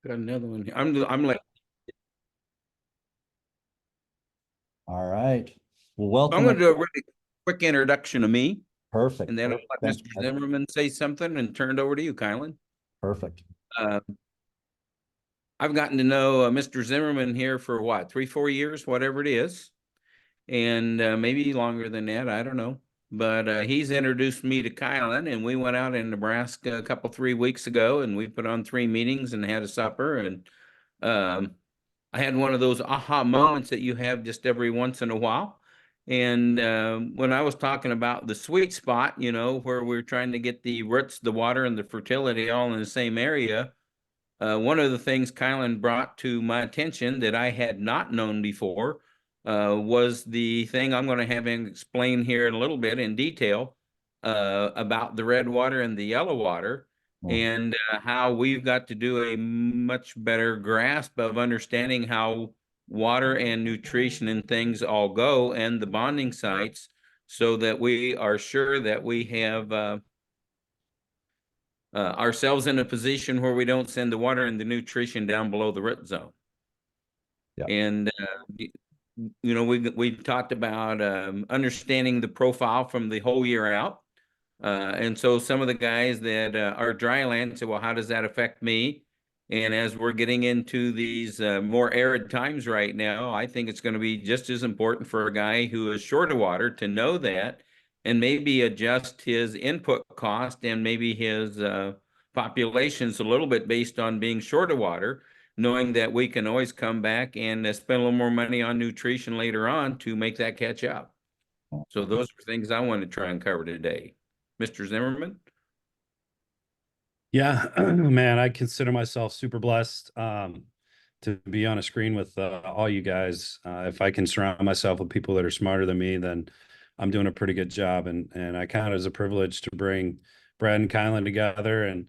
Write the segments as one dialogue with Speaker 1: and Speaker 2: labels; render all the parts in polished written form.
Speaker 1: Got another one here. I'm like,
Speaker 2: All right. Well,
Speaker 1: I'm
Speaker 2: welcome.
Speaker 1: going to do a really quick introduction of me, and
Speaker 2: Perfect.
Speaker 1: then I'll
Speaker 2: Perfect.
Speaker 1: let
Speaker 2: Thank
Speaker 1: Mr.
Speaker 2: you.
Speaker 1: Zimmerman say something and turn it over to you, Kylan.
Speaker 2: Perfect.
Speaker 1: Uh, I've gotten to know Mr. Zimmerman here for what, 3, 4 years, whatever it is, and maybe longer than that. I don't know. But he's introduced me to Kylan, and we went out in Nebraska a couple, 3 weeks ago, and we put on 3 meetings and had a supper. And um, I had one of those aha moments that you have just every once in a while. And when I was talking about the sweet spot, where we're trying to get the roots, the water, and the fertility all in the same area, one of the things Kylan brought to my attention that I had not known before was the thing I'm going to have him explain here in a little bit in detail about the red water and the yellow water,
Speaker 2: Mm.
Speaker 1: and how we've got to do a much better grasp of understanding how water and nutrition and things all go and the bonding sites, so that we are sure that we have ourselves in a position where we don't send the water and the nutrition down below the root zone.
Speaker 2: Yeah.
Speaker 1: And we talked about understanding the profile from the whole year out. And so some of the guys that are dry land say, well, how does that affect me? And as we're getting into these more arid times right now, I think it's going to be just as important for a guy who is short of water to know that, and maybe adjust his input cost and maybe his populations a little bit based on being short of water, knowing that we can always come back and spend a little more money on nutrition later on to make that catch up. So those are things I want to try and cover today. Mr. Zimmerman?
Speaker 3: Yeah, man, I consider myself super blessed to be on a screen with all you guys. If I can surround myself with people that are smarter than me, then I'm doing a pretty good job. And I count it as a privilege to bring Brad and Kylan together. And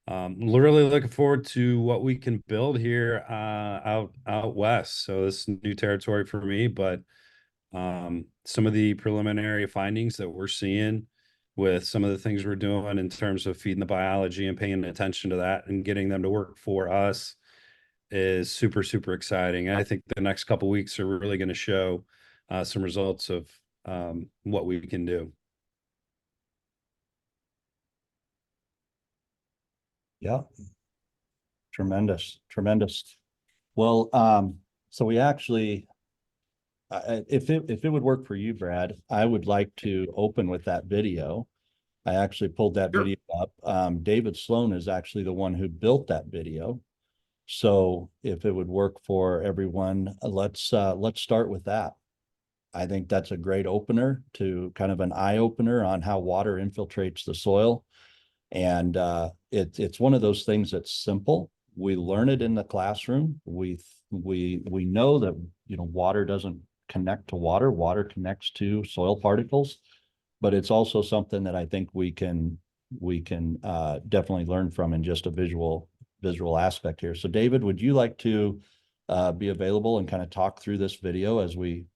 Speaker 3: really looking forward to what we can build here out west. So this is new territory for me, but some of the preliminary findings that we're seeing with some of the things we're doing in terms of feeding the biology and paying attention to that and getting them to work for us is super, super exciting. I think the next couple of weeks are really going to show some results of what we can do.
Speaker 2: Yeah. Tremendous. Tremendous. Well, so we actually, if it would work for you, Brad, I would like to open with that video. I actually pulled that
Speaker 1: Sure.
Speaker 2: video up. David Sloan is actually the one who built that video. So if it would work for everyone, let's start with that. I think that's a great opener to kind of an eye opener on how water infiltrates the soil. And it's one of those things that's simple. We learn it in the classroom. We know that water doesn't connect to water. Water connects to soil particles, but it's also something that I think we can definitely learn from in just a visual aspect here. So David, would you like to be available and kind of talk through this video as we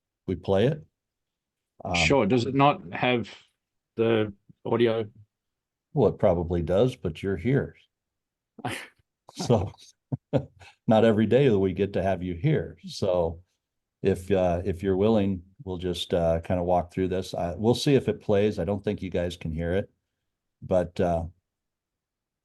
Speaker 2: play it?
Speaker 4: Sure. Does it not have the audio?
Speaker 2: Well, it probably does, but you're here. So not every day that we get to have you here. So if you're willing, we'll just kind of walk through this. We'll see if it plays. I don't think you guys can hear it, but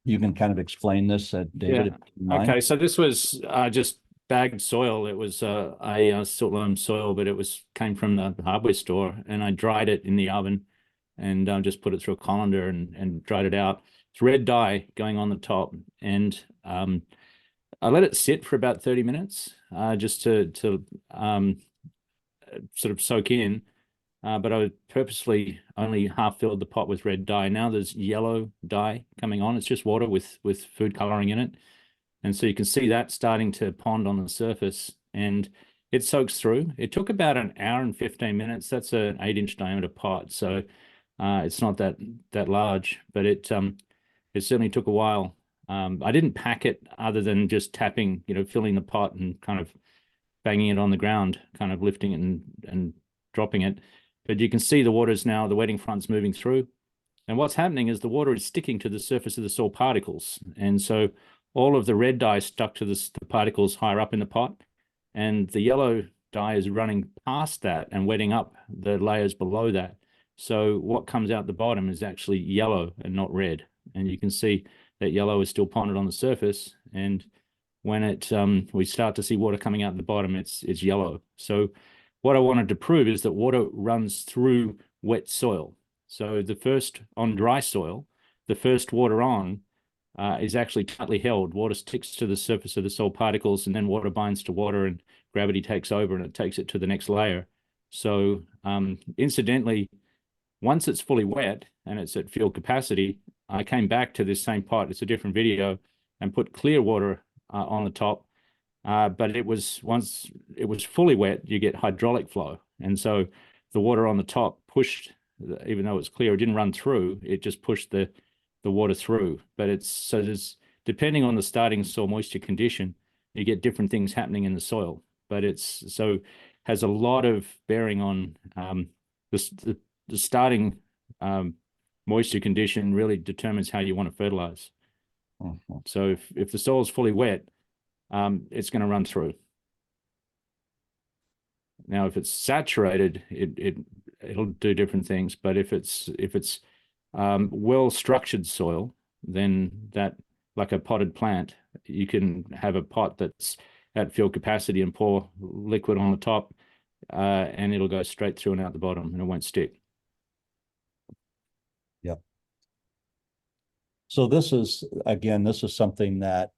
Speaker 2: you can kind of explain this, David, if you mind.
Speaker 4: Okay, so this was just bagged soil. It was a siltloam soil, but it came from the hardware store, and I dried it in the oven and just put it through a colander and dried it out. It's red dye going on the top, and I let it sit for about 30 minutes just to sort of soak in. But I purposely only half filled the pot with red dye. Now there's yellow dye coming on. It's just water with food coloring in it. And so you can see that starting to pond on the surface, and it soaks through. It took about an hour and 15 minutes. That's an 8-inch diameter pot. So it's not that large, but it certainly took a while. I didn't pack it other than just tapping, filling the pot and kind of banging it on the ground, kind of lifting it and dropping it. But you can see the water's now, the wetting front's moving through. And what's happening is the water is sticking to the surface of the soil particles. And so all of the red dye stuck to the particles higher up in the pot, and the yellow dye is running past that and wetting up the layers below that. So what comes out the bottom is actually yellow and not red. And you can see that yellow is still ponded on the surface. And when we start to see water coming out the bottom, it's yellow. So what I wanted to prove is that water runs through wet soil. So on dry soil, the first water on is actually tightly held. Water sticks to the surface of the soil particles, and then water binds to water and gravity takes over and it takes it to the next layer. So incidentally, once it's fully wet and it's at field capacity, I came back to this same pot, it's a different video, and put clear water on the top. But once it was fully wet, you get hydraulic flow. And so the water on the top pushed, even though it's clear, it didn't run through, it just pushed the water through. But there's, depending on the starting soil moisture condition, you get different things happening in the soil. But has a lot of bearing on the starting moisture condition really determines how you want to fertilize.
Speaker 2: Mhm.
Speaker 4: So if the soil is fully wet, it's going to run through. Now, if it's saturated, it'll do different things. But if it's well-structured soil, then that, like a potted plant, you can have a pot that's at field capacity and pour liquid on the top, and it'll go straight through and out the bottom, and it won't stick.
Speaker 2: Yep. So this is something that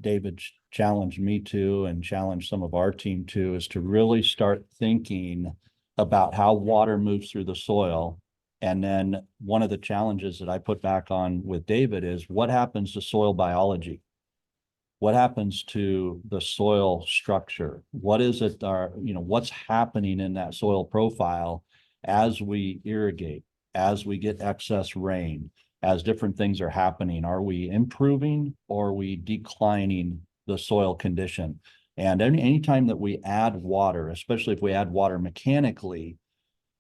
Speaker 2: David challenged me to and challenged some of our team to, is to really start thinking about how water moves through the soil. And then one of the challenges that I put back on with David is, what happens to soil biology? What happens to the soil structure? What is it, what's happening in that soil profile as we irrigate, as we get excess rain, as different things are happening? Are we improving or are we declining the soil condition? And anytime that we add water, especially if we add water mechanically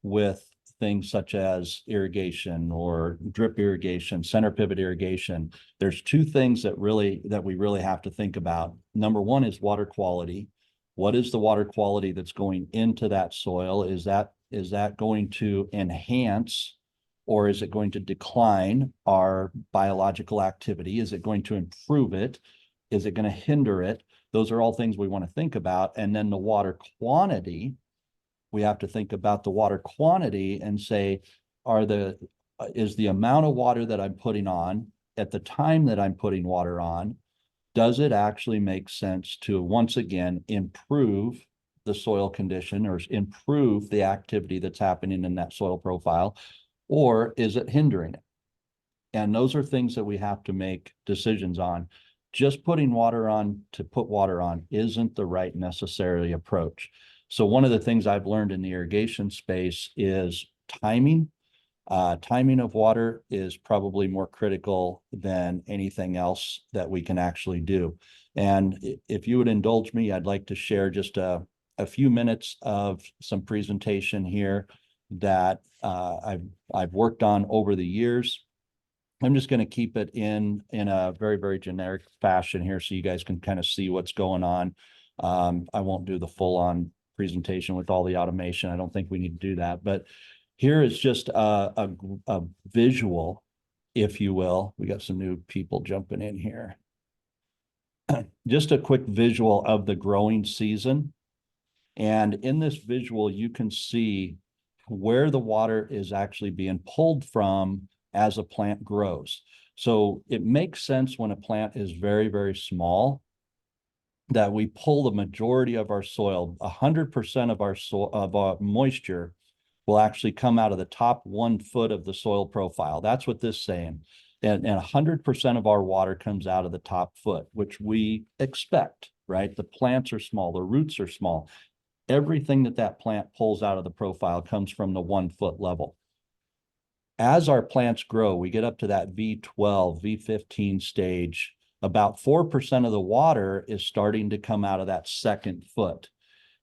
Speaker 2: with things such as irrigation or drip irrigation, center pivot irrigation, there's two things that we really have to think about. Number one is water quality. What is the water quality that's going into that soil? Is that going to enhance, or is it going to decline our biological activity? Is it going to improve it? Is it going to hinder it? Those are all things we want to think about. And then the water quantity, we have to think about the water quantity and say, is the amount of water that I'm putting on at the time that I'm putting water on, does it actually make sense to, once again, improve the soil condition or improve the activity that's happening in that soil profile, or is it hindering it? And those are things that we have to make decisions on. Just putting water on to put water on isn't the right necessarily approach. So one of the things I've learned in the irrigation space is timing. Timing of water is probably more critical than anything else that we can actually do. And if you would indulge me, I'd like to share just a few minutes of some presentation here that I've worked on over the years. I'm just going to keep it in a very, very generic fashion here so you guys can kind of see what's going on. I won't do the full-on presentation with all the automation. I don't think we need to do that. But here is just a visual, if you will. We got some new people jumping in here. Just a quick visual of the growing season. And in this visual, you can see where the water is actually being pulled from as a plant grows. So it makes sense when a plant is very, very small that we pull the majority of our soil. 100% of our soil, of our moisture, will actually come out of the top 1 foot of the soil profile. That's what this is saying. And 100% of our water comes out of the top foot, which we expect, right? The plants are small, the roots are small. Everything that plant pulls out of the profile comes from the 1 foot level. As our plants grow, we get up to that V12, V15 stage. About 4% of the water is starting to come out of that 2nd foot.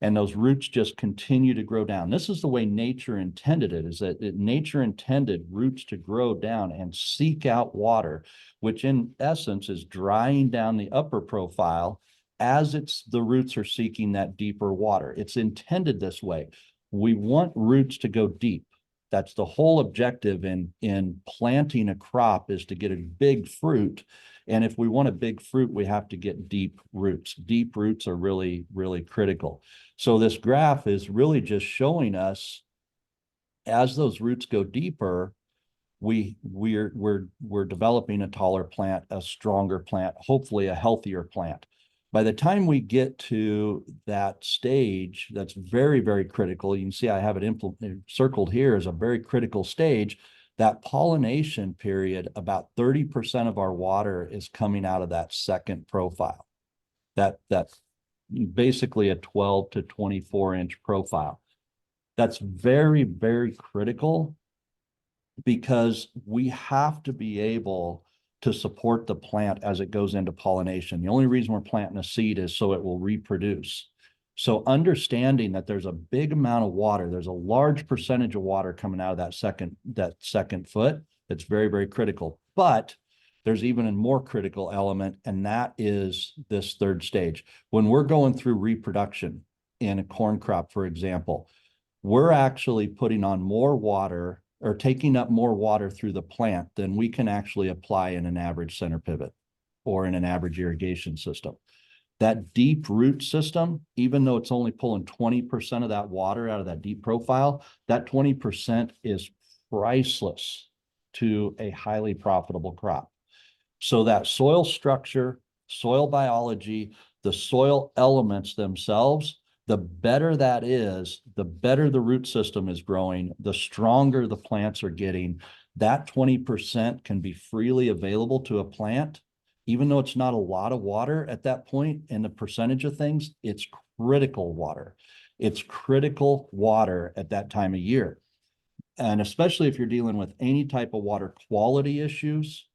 Speaker 2: And those roots just continue to grow down. This is the way nature intended it, is that nature intended roots to grow down and seek out water, which in essence is drying down the upper profile as the roots are seeking that deeper water. It's intended this way. We want roots to go deep. That's the whole objective in planting a crop, is to get a big fruit. And if we want a big fruit, we have to get deep roots. Deep roots are really, really critical. So this graph is really just showing us, as those roots go deeper, we're developing a taller plant, a stronger plant, hopefully a healthier plant. By the time we get to that stage, that's very, very critical. You can see I have it circled here as a very critical stage. That pollination period, about 30% of our water is coming out of that second profile. That's basically a 12 to 24 inch profile. That's very, very critical, because we have to be able to support the plant as it goes into pollination. The only reason we're planting a seed is so it will reproduce. So understanding that there's a big amount of water, there's a large percentage of water coming out of that second foot, that's very, very critical. But there's even a more critical element, and that is this third stage. When we're going through reproduction in a corn crop, for example, we're actually putting on more water, or taking up more water through the plant than we can actually apply in an average center pivot or in an average irrigation system. That deep root system, even though it's only pulling 20% of that water out of that deep profile, that 20% is priceless to a highly profitable crop. So that soil structure, soil biology, the soil elements themselves, the better that is, the better the root system is growing, the stronger the plants are getting. That 20% can be freely available to a plant, even though it's not a lot of water at that point in the percentage of things. It's critical water. It's critical water at that time of year. And especially if you're dealing with any type of water quality issues,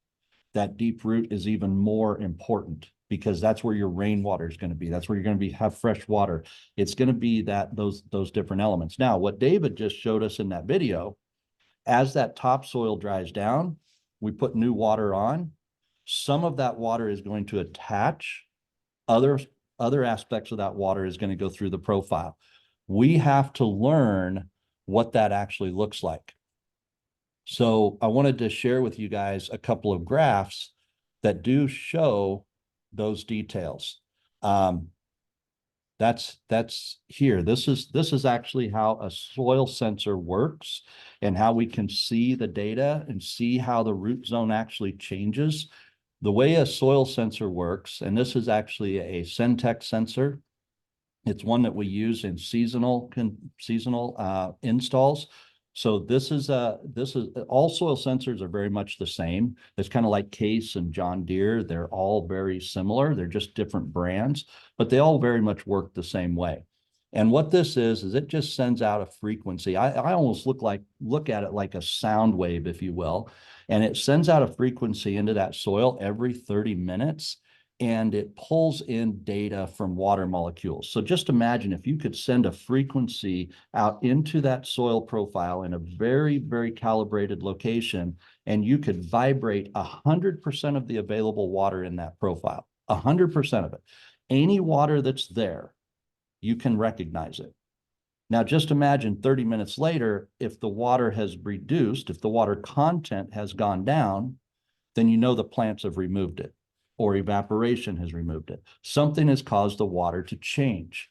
Speaker 2: that deep root is even more important, because that's where your rainwater is going to be. That's where you're going to have fresh water. It's going to be those different elements. Now, what David just showed us in that video, as that topsoil dries down, we put new water on. Some of that water is going to attach. Other aspects of that water is going to go through the profile. We have to learn what that actually looks like. So I wanted to share with you guys a couple of graphs that do show those details. That's here. This is actually how a soil sensor works, and how we can see the data and see how the root zone actually changes. The way a soil sensor works, and this is actually a Centec sensor. It's one that we use in seasonal installs. So this is all soil sensors are very much the same. It's kind of like Case and John Deere. They're all very similar. They're just different brands, but they all very much work the same way. And what this is it just sends out a frequency. I almost look at it like a sound wave, if you will. And it sends out a frequency into that soil every 30 minutes. And it pulls in data from water molecules. So just imagine if you could send a frequency out into that soil profile in a very, very calibrated location, and you could vibrate 100% of the available water in that profile, 100% of it. Any water that's there, you can recognize it. Now, just imagine 30 minutes later, if the water has reduced, if the water content has gone down, then you know the plants have removed it, or evaporation has removed it. Something has caused the water to change.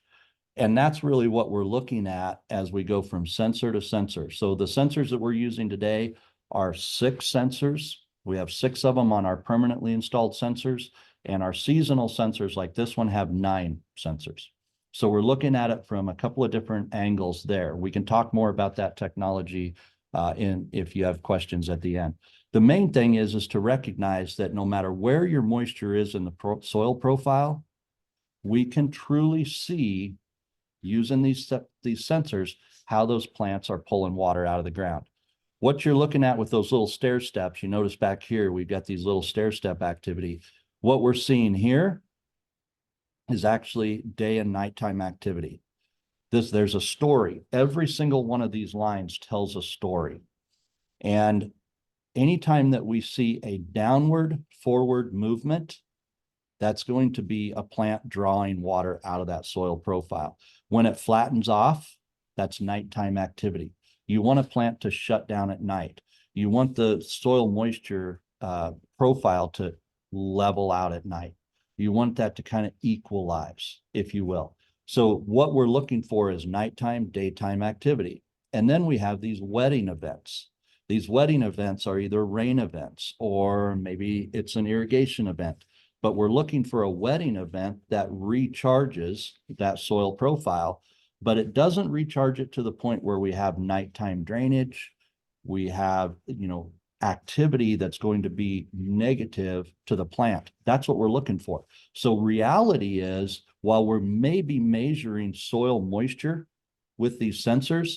Speaker 2: And that's really what we're looking at as we go from sensor to sensor. So the sensors that we're using today are 6 sensors. We have 6 of them on our permanently installed sensors, and our seasonal sensors like this one have 9 sensors. So we're looking at it from a couple of different angles there. We can talk more about that technology if you have questions at the end. The main thing is to recognize that no matter where your moisture is in the soil profile, we can truly see, using these sensors, how those plants are pulling water out of the ground. What you're looking at with those little stair steps, you notice back here, we've got these little stair step activity. What we're seeing here is actually day and nighttime activity. There's a story. Every single one of these lines tells a story. And anytime that we see a downward forward movement, that's going to be a plant drawing water out of that soil profile. When it flattens off, that's nighttime activity. You want a plant to shut down at night. You want the soil moisture profile to level out at night. You want that to kind of equalize, if you will. So what we're looking for is nighttime, daytime activity. And then we have these wetting events. These wetting events are either rain events or maybe it's an irrigation event. But we're looking for a wetting event that recharges that soil profile, but it doesn't recharge it to the point where we have nighttime drainage. We have, activity that's going to be negative to the plant. That's what we're looking for. So reality is, while we're maybe measuring soil moisture with these sensors,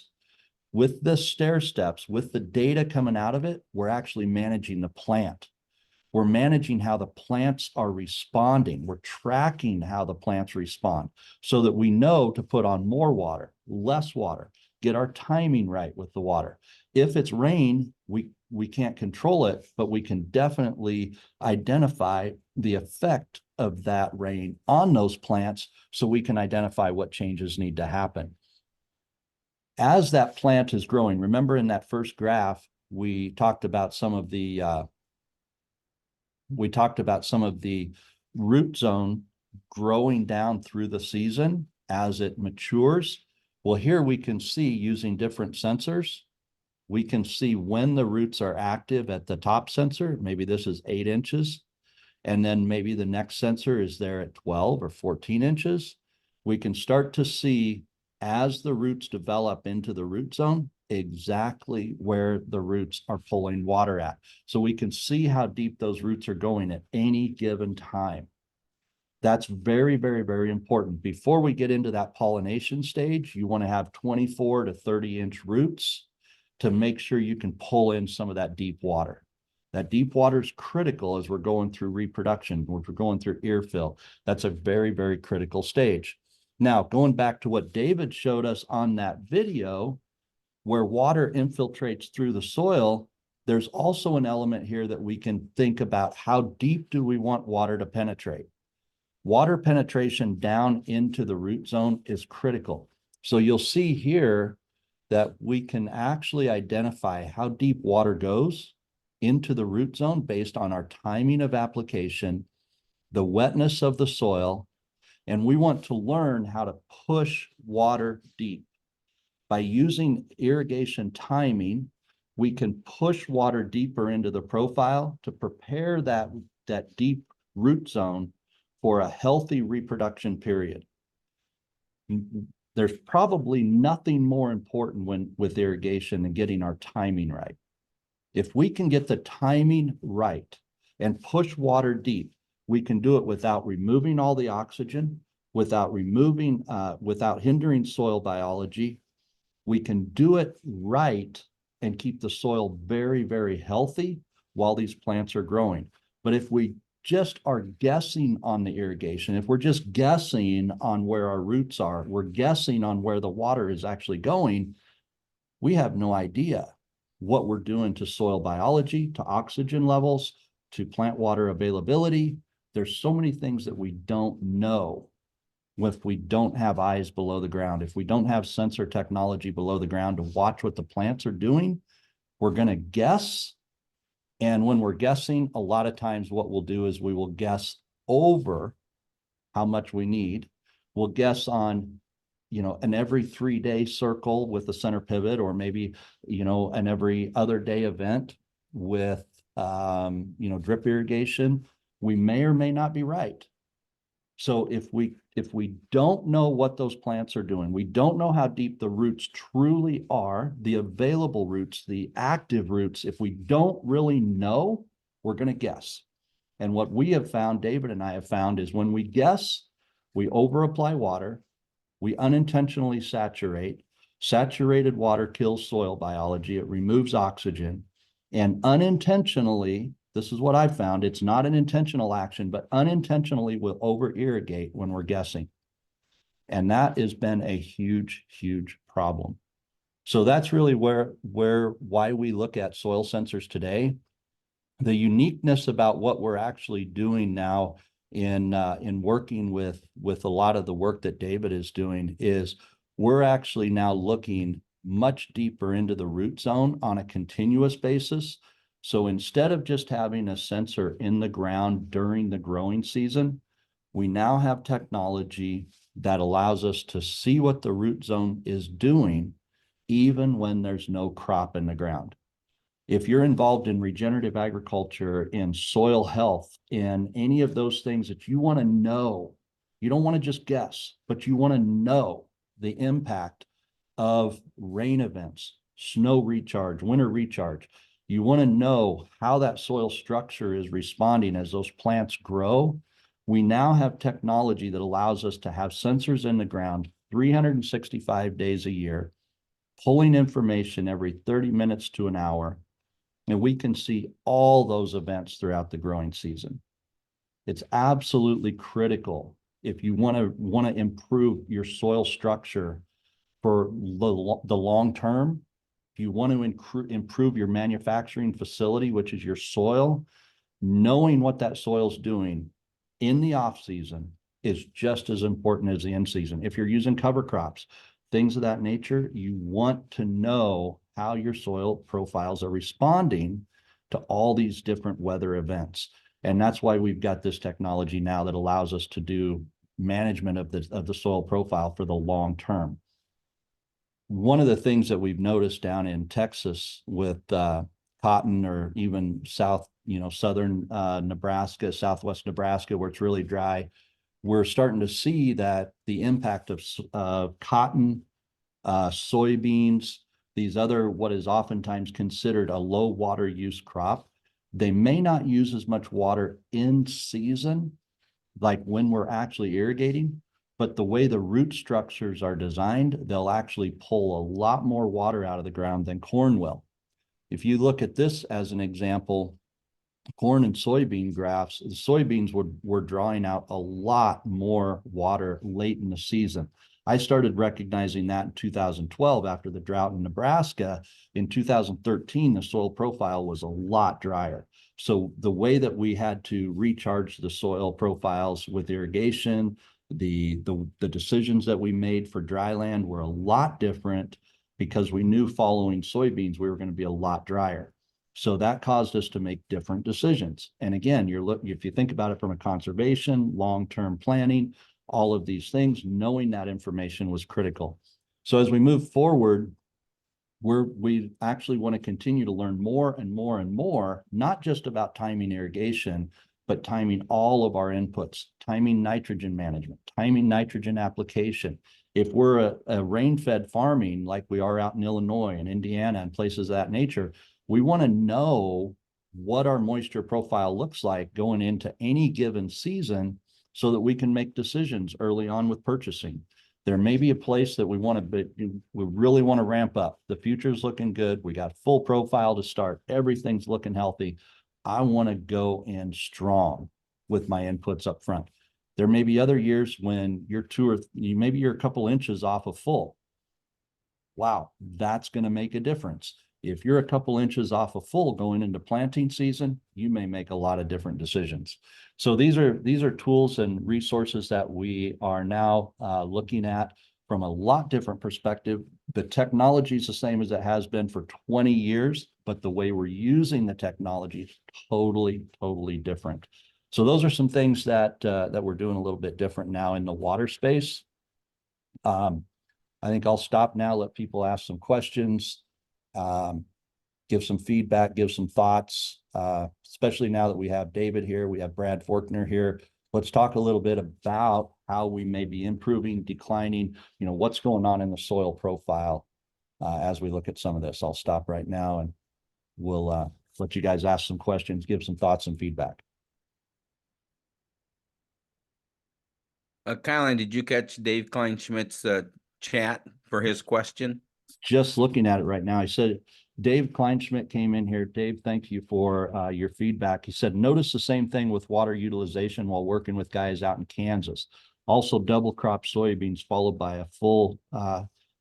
Speaker 2: with the stair steps, with the data coming out of it, we're actually managing the plant. We're managing how the plants are responding. We're tracking how the plants respond so that we know to put on more water, less water, get our timing right with the water. If it's rain, we can't control it, but we can definitely identify the effect of that rain on those plants so we can identify what changes need to happen. As that plant is growing, remember in that first graph, we talked about some of the root zone growing down through the season as it matures. Well, here we can see, using different sensors, we can see when the roots are active at the top sensor. Maybe this is 8 inches. And then maybe the next sensor is there at 12 or 14 inches. We can start to see, as the roots develop into the root zone, exactly where the roots are pulling water at. So we can see how deep those roots are going at any given time. That's very, very, very important. Before we get into that pollination stage, you want to have 24 to 30 inch roots to make sure you can pull in some of that deep water. That deep water is critical as we're going through reproduction, as we're going through ear fill. That's a very, very critical stage. Now, going back to what David showed us on that video, where water infiltrates through the soil, there's also an element here that we can think about: how deep do we want water to penetrate? Water penetration down into the root zone is critical. So you'll see here that we can actually identify how deep water goes into the root zone based on our timing of application, the wetness of the soil, and we want to learn how to push water deep. By using irrigation timing, we can push water deeper into the profile to prepare that deep root zone for a healthy reproduction period. There's probably nothing more important with irrigation than getting our timing right. If we can get the timing right and push water deep, we can do it without removing all the oxygen, without hindering soil biology. We can do it right and keep the soil very, very healthy while these plants are growing. But if we just are guessing on the irrigation, if we're just guessing on where our roots are, we're guessing on where the water is actually going, we have no idea what we're doing to soil biology, to oxygen levels, to plant water availability. There's so many things that we don't know if we don't have eyes below the ground. If we don't have sensor technology below the ground to watch what the plants are doing, we're going to guess. And when we're guessing, a lot of times what we'll do is we will guess over how much we need. We'll guess on, an every 3-day circle with the center pivot, or maybe, an every other day event with, drip irrigation. We may or may not be right. So if we don't know what those plants are doing, we don't know how deep the roots truly are, the available roots, the active roots, if we don't really know, we're going to guess. And what we have found, David and I have found, is when we guess, we over apply water, we unintentionally saturate. Saturated water kills soil biology, it removes oxygen, and unintentionally, this is what I found, it's not an intentional action, but unintentionally we'll over irrigate when we're guessing. And that has been a huge, huge problem. So that's really why we look at soil sensors today. The uniqueness about what we're actually doing now in working with a lot of the work that David is doing is we're actually now looking much deeper into the root zone on a continuous basis. So instead of just having a sensor in the ground during the growing season, we now have technology that allows us to see what the root zone is doing even when there's no crop in the ground. If you're involved in regenerative agriculture, in soil health, in any of those things that you want to know, you don't want to just guess, but you want to know the impact of rain events, snow recharge, winter recharge. You want to know how that soil structure is responding as those plants grow. We now have technology that allows us to have sensors in the ground 365 days a year, pulling information every 30 minutes to an hour, and we can see all those events throughout the growing season. It's absolutely critical if you want to improve your soil structure for the long term. If you want to improve your manufacturing facility, which is your soil, knowing what that soil is doing in the off season is just as important as the in season. If you're using cover crops, things of that nature, you want to know how your soil profiles are responding to all these different weather events. And that's why we've got this technology now that allows us to do management of the soil profile for the long term. One of the things that we've noticed down in Texas with cotton, or even southern Nebraska, southwest Nebraska, where it's really dry, we're starting to see that the impact of cotton, soybeans, these other, what is oftentimes considered a low water use crop, they may not use as much water in season, like when we're actually irrigating, but the way the root structures are designed, they'll actually pull a lot more water out of the ground than corn will. If you look at this as an example, corn and soybean graphs, the soybeans were drawing out a lot more water late in the season. I started recognizing that in 2012 after the drought in Nebraska. In 2013, the soil profile was a lot drier. So the way that we had to recharge the soil profiles with irrigation, the decisions that we made for dry land were a lot different because we knew following soybeans, we were going to be a lot drier. So that caused us to make different decisions. And again, if you think about it from a conservation, long-term planning, all of these things, knowing that information was critical. So as we move forward, we actually want to continue to learn more and more and more, not just about timing irrigation, but timing all of our inputs, timing nitrogen management, timing nitrogen application. If we're a rain-fed farming like we are out in Illinois and Indiana and places of that nature, we want to know what our moisture profile looks like going into any given season so that we can make decisions early on with purchasing. There may be a place that we really want to ramp up. The future's looking good. We got full profile to start. Everything's looking healthy. I want to go in strong with my inputs up front. There may be other years when maybe you're a couple inches off of full. Wow, that's going to make a difference. If you're a couple inches off of full going into planting season, you may make a lot of different decisions. So these are tools and resources that we are now looking at from a lot different perspective. The technology is the same as it has been for 20 years, but the way we're using the technology is totally, totally different. So those are some things that we're doing a little bit different now in the water space. I think I'll stop now, let people ask some questions. Give some feedback, give some thoughts, especially now that we have David here, we have Brad Forkner here. Let's talk a little bit about how we may be improving, declining, what's going on in the soil profile as we look at some of this. I'll stop right now and we'll let you guys ask some questions, give some thoughts and feedback.
Speaker 1: Kylan, did you catch Dave Kleinschmidt's chat for his question?
Speaker 2: Just looking at it right now, I said, Dave Kleinschmidt came in here. Dave, thank you for your feedback. He said, notice the same thing with water utilization while working with guys out in Kansas. Also double crop soybeans followed by a full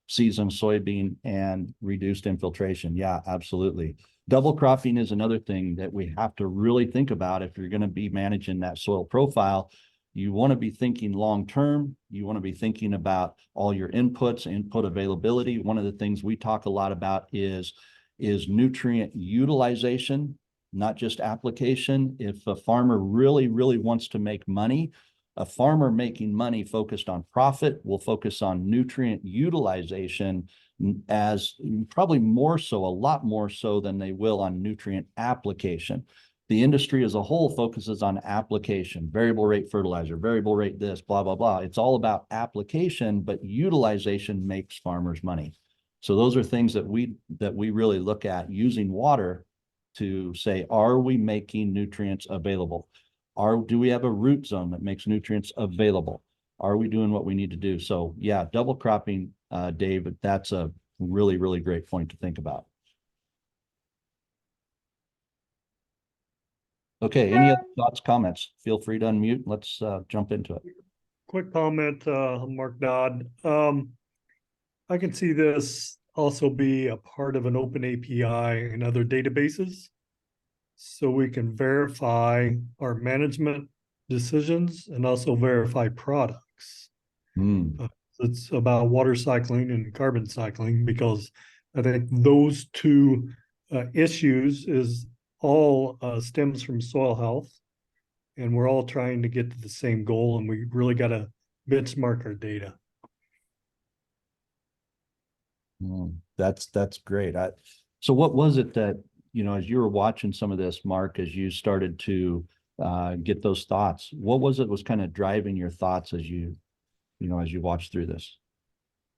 Speaker 2: season soybean and reduced infiltration. Yeah, absolutely. Double cropping is another thing that we have to really think about if you're going to be managing that soil profile. You want to be thinking long term. You want to be thinking about all your inputs, input availability. One of the things we talk a lot about is nutrient utilization, not just application. If a farmer really, really wants to make money, a farmer making money focused on profit will focus on nutrient utilization as probably more so, a lot more so than they will on nutrient application. The industry as a whole focuses on application, variable rate fertilizer, variable rate this, blah, blah, blah. It's all about application, but utilization makes farmers money. So those are things that we really look at using water to say, are we making nutrients available? Do we have a root zone that makes nutrients available? Are we doing what we need to do? So yeah, double cropping, Dave, that's a really, really great point to think about. Okay, any other thoughts, comments? Feel free to unmute. Let's jump into it.
Speaker 5: Quick comment, Mark Dodd. I can see this also be a part of an open API in other databases. So we can verify our management decisions and also verify products. It's about water cycling and carbon cycling, because I think those two issues is all stems from soil health, and we're all trying to get to the same goal, and we really got to benchmark our data.
Speaker 2: That's great. So what was it that, as you were watching some of this, Mark, as you started to get those thoughts, what was kind of driving your thoughts as you watched through this?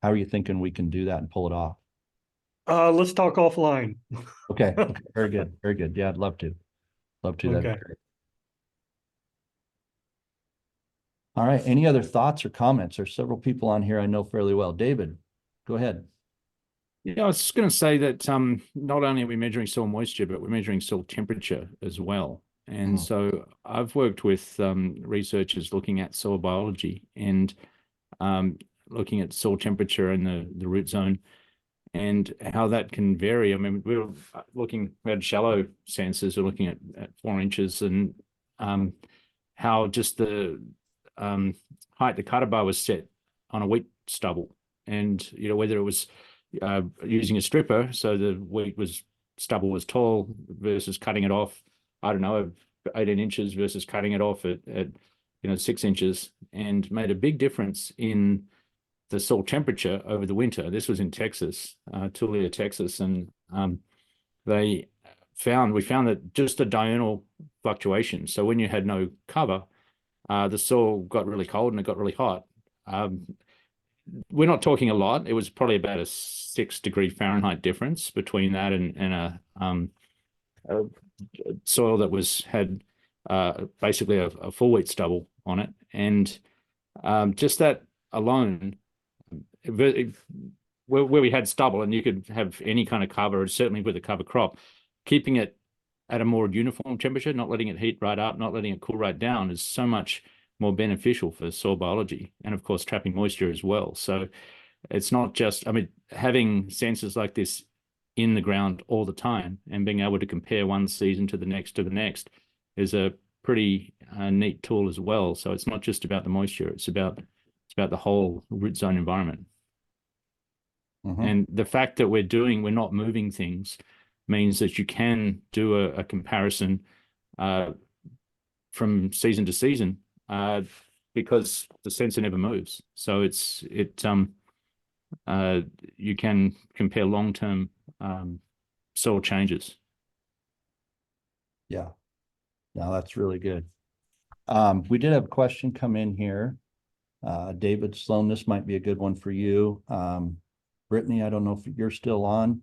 Speaker 2: How are you thinking we can do that and pull it off?
Speaker 5: Let's talk offline.
Speaker 2: Okay. Very good. Very good. Yeah, I'd love to.
Speaker 5: Okay.
Speaker 2: That'd be great. All right. Any other thoughts or comments? There's several people on here I know fairly well. David, go ahead.
Speaker 4: Yeah, I was just going to say that not only are we measuring soil moisture, but we're measuring soil temperature as well. And so I've worked with researchers looking at soil biology and looking at soil temperature in the root zone and how that can vary. I mean, we had shallow sensors, we're looking at 4 inches, and how just the height the cutter bar was set on a wheat stubble, and whether it was using a stripper, so the stubble was tall, versus cutting it off, I don't know, 18 inches versus cutting it off at 6 inches, and made a big difference in the soil temperature over the winter. This was in Texas, Tulia, Texas, and we found that just a diurnal fluctuation. So when you had no cover, the soil got really cold and it got really hot. We're not talking a lot. It was probably about a 6 degree Fahrenheit difference between that and a soil that had basically a full wheat stubble on it. And just that alone, where we had stubble and you could have any kind of cover, certainly with a cover crop, keeping it at a more uniform temperature, not letting it heat right up, not letting it cool right down, is so much more beneficial for soil biology, and of course trapping moisture as well. So it's not just, having sensors like this in the ground all the time and being able to compare one season to the next is a pretty neat tool as well. So it's not just about the moisture, it's about the whole root zone environment. And the fact that we're not moving things means that you can do a comparison from season to season, because the sensor never moves. So you can compare long-term soil changes.
Speaker 2: Yeah. No, that's really good. We did have a question come in here. David Sloan, this might be a good one for you. Brittany, I don't know if you're still on.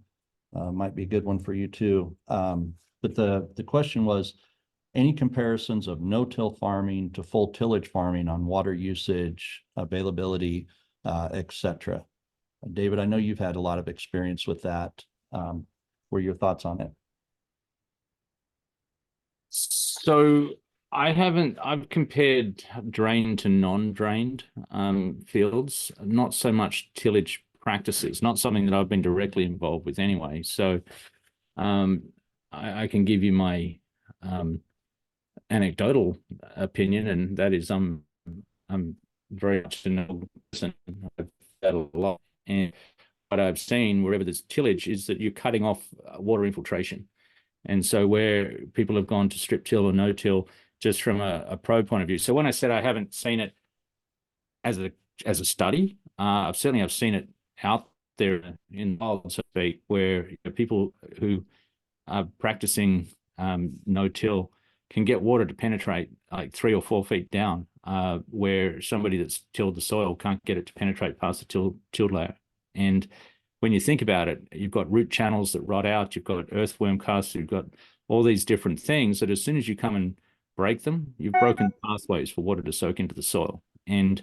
Speaker 2: Might be a good one for you too. But the question was, any comparisons of no-till farming to full tillage farming on water usage, availability, etc. David, I know you've had a lot of experience with that. What are your thoughts on it?
Speaker 4: So I've compared drained to non-drained fields, not so much tillage practices, not something that I've been directly involved with anyway. So I can give you my anecdotal opinion, and that is I'm very much an person. I've had a lot, and what I've seen wherever there's tillage is that you're cutting off water infiltration. And so where people have gone to strip till or no till, just from a pro point of view. So when I said I haven't seen it as a study, I've seen it out there in the wild, so to speak, where people who are practicing no till can get water to penetrate like 3 or 4 feet down, where somebody that's tilled the soil can't get it to penetrate past the tilled layer. And when you think about it, you've got root channels that rot out, you've got earthworm casts, you've got all these different things that as soon as you come and break them, you've broken pathways for water to soak into the soil. And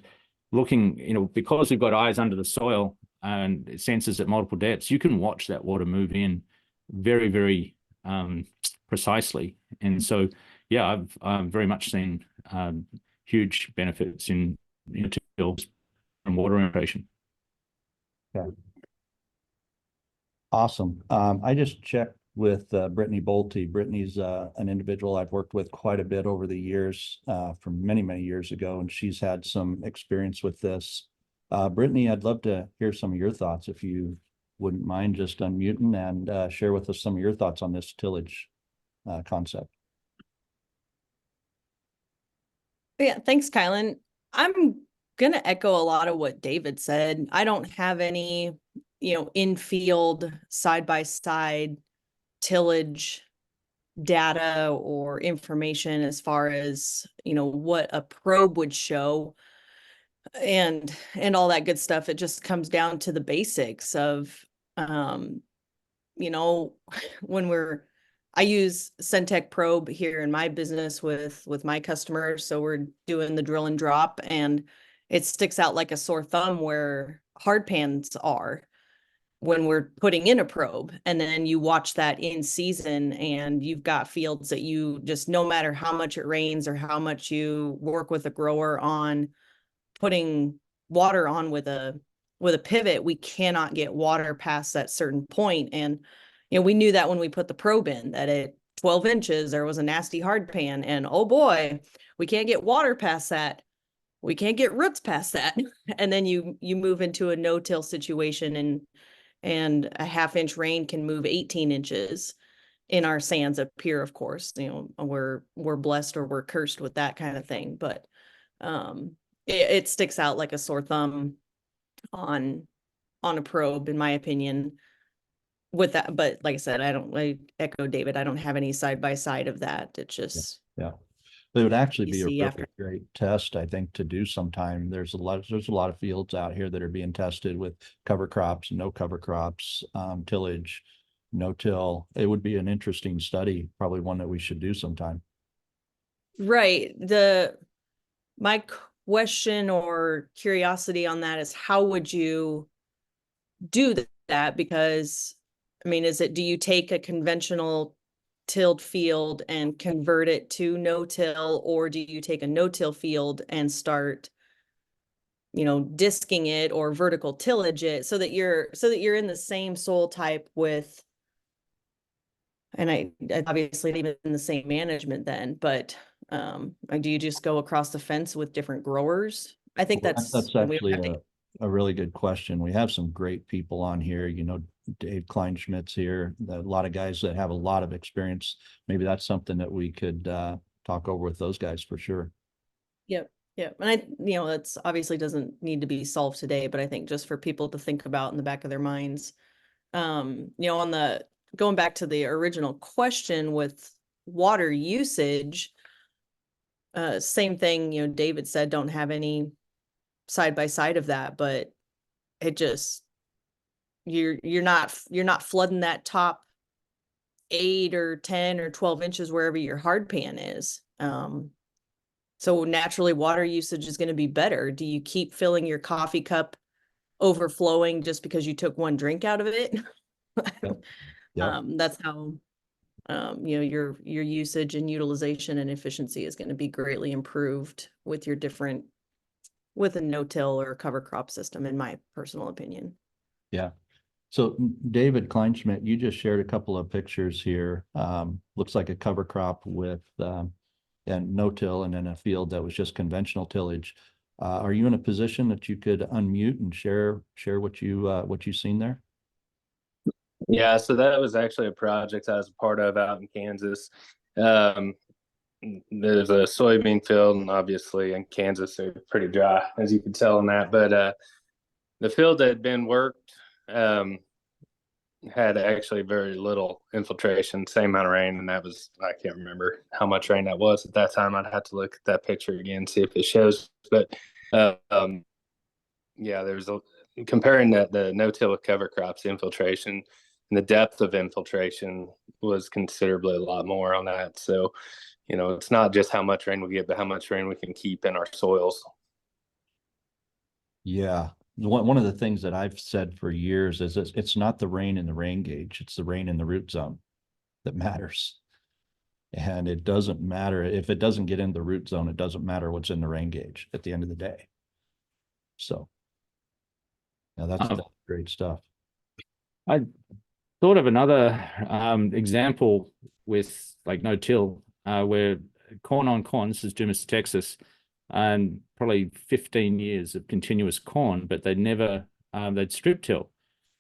Speaker 4: looking, because we've got eyes under the soil and sensors at multiple depths, you can watch that water move in very, very precisely. And so, yeah, I've very much seen huge benefits in tills from water infiltration.
Speaker 2: Yeah. Awesome. I just checked with Brittany Bolte. Brittany's an individual I've worked with quite a bit over the years, from many, many years ago, and she's had some experience with this. Brittany, I'd love to hear some of your thoughts, if you wouldn't mind just unmuting and share with us some of your thoughts on this tillage concept.
Speaker 6: Yeah, thanks, Kylan. I'm going to echo a lot of what David said. I don't have any, in-field side-by-side tillage data or information as far as, what a probe would show and all that good stuff. It just comes down to the basics of, when I use Centec probe here in my business with my customers. So we're doing the drill and drop, and it sticks out like a sore thumb where hard pans are when we're putting in a probe. And then you watch that in season, and you've got fields that you just, no matter how much it rains or how much you work with a grower on putting water on with a pivot, we cannot get water past that certain point. And we knew that when we put the probe in, that at 12 inches, there was a nasty hard pan, and oh boy, we can't get water past that. We can't get roots past that. And then you move into a no-till situation, and a half-inch rain can move 18 inches in our sands up here. Of course, we're blessed, or we're cursed with that kind of thing. But it sticks out like a sore thumb on a probe, in my opinion, with that. But like I said, I echo David. I don't have any side by side of that. It's just,
Speaker 2: yeah. It would actually
Speaker 6: you
Speaker 2: be a
Speaker 6: see
Speaker 2: really
Speaker 6: after.
Speaker 2: great test, I think, to do sometime. There's a lot of fields out here that are being tested with cover crops, no cover crops, tillage, no till. It would be an interesting study, probably one that we should do sometime.
Speaker 6: Right. My question or curiosity on that is, how would you do that? Because do you take a conventional tilled field and convert it to no-till, or do you take a no-till field and start, disking it or vertical tillage it so that you're in the same soil type with, and I obviously even in the same management then, but do you just go across the fence with different growers? I think
Speaker 2: Well,
Speaker 6: that's
Speaker 2: actually a really good question. We have some great people on here. Dave Kleinschmidt's here. A lot of guys that have a lot of experience. Maybe that's something that we could talk over with those guys for sure.
Speaker 6: Yep. And that's obviously doesn't need to be solved today, but I think just for people to think about in the back of their minds. On the going back to the original question with water usage, same thing, David said, don't have any side by side of that, but it just, you're not flooding that top 8 or 10 or 12 inches wherever your hard pan is. So naturally water usage is going to be better. Do you keep filling your coffee cup overflowing just because you took one drink out of it?
Speaker 2: Yep.
Speaker 6: That's how you know, your usage and utilization and efficiency is going to be greatly improved with your different, with a no-till or cover crop system, in my personal opinion.
Speaker 2: Yeah. So David Kleinschmidt, you just shared a couple of pictures here. Looks like a cover crop with and no-till, and then a field that was just conventional tillage. Are you in a position that you could unmute and share what you've seen there?
Speaker 7: Yeah, so that was actually a project I was a part of out in Kansas. There's a soybean field, and obviously in Kansas they're pretty dry, as you can tell in that. But the field that had been worked had actually very little infiltration, same amount of rain, and that was, I can't remember how much rain that was at that time. I'd have to look at that picture again, see if it shows. But yeah, there's comparing the no-till with cover crops infiltration, and the depth of infiltration was considerably a lot more on that. So, you know, it's not just how much rain we get, but how much rain we can keep in our soils.
Speaker 2: Yeah. One of the things that I've said for years is it's not the rain in the rain gauge, it's the rain in the root zone that matters. And it doesn't matter if it doesn't get in the root zone, it doesn't matter what's in the rain gauge at the end of the day. So now that's great stuff.
Speaker 4: I thought of another example with like no-till, where corn on corn, this is Dumas, Texas, and probably 15 years of continuous corn, but they'd never, they'd strip till,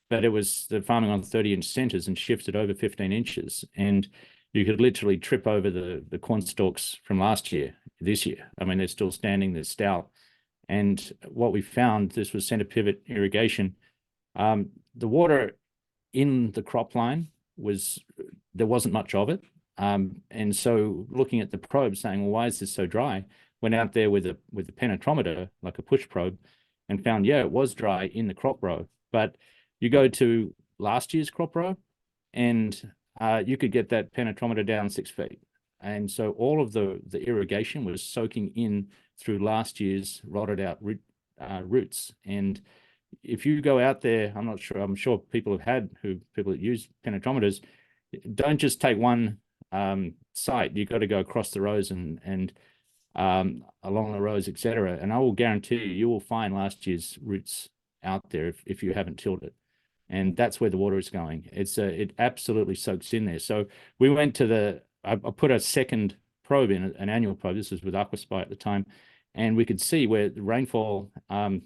Speaker 4: but it was the farming on 30-inch centers and shifted over 15 inches. And you could literally trip over the corn stalks from last year, this year. I mean, they're still standing, they're stout. And what we found, this was center pivot irrigation. The water in the crop line there wasn't much of it. And so looking at the probe saying, well, why is this so dry? Went out there with a penetrometer, like a push probe, and found, yeah, it was dry in the crop row. But you go to last year's crop row and you could get that penetrometer down 6 feet. And so all of the irrigation was soaking in through last year's rotted out roots. And if you go out there, I'm sure people that use penetrometers, don't just take one site. You've got to go across the rows and along the rows, etc. And I will guarantee you will find last year's roots out there if you haven't tilled it. And that's where the water is going. It absolutely soaks in there. So we went to I put a second probe in, an annual probe. This was with Aquaspy at the time. And we could see where the rainfall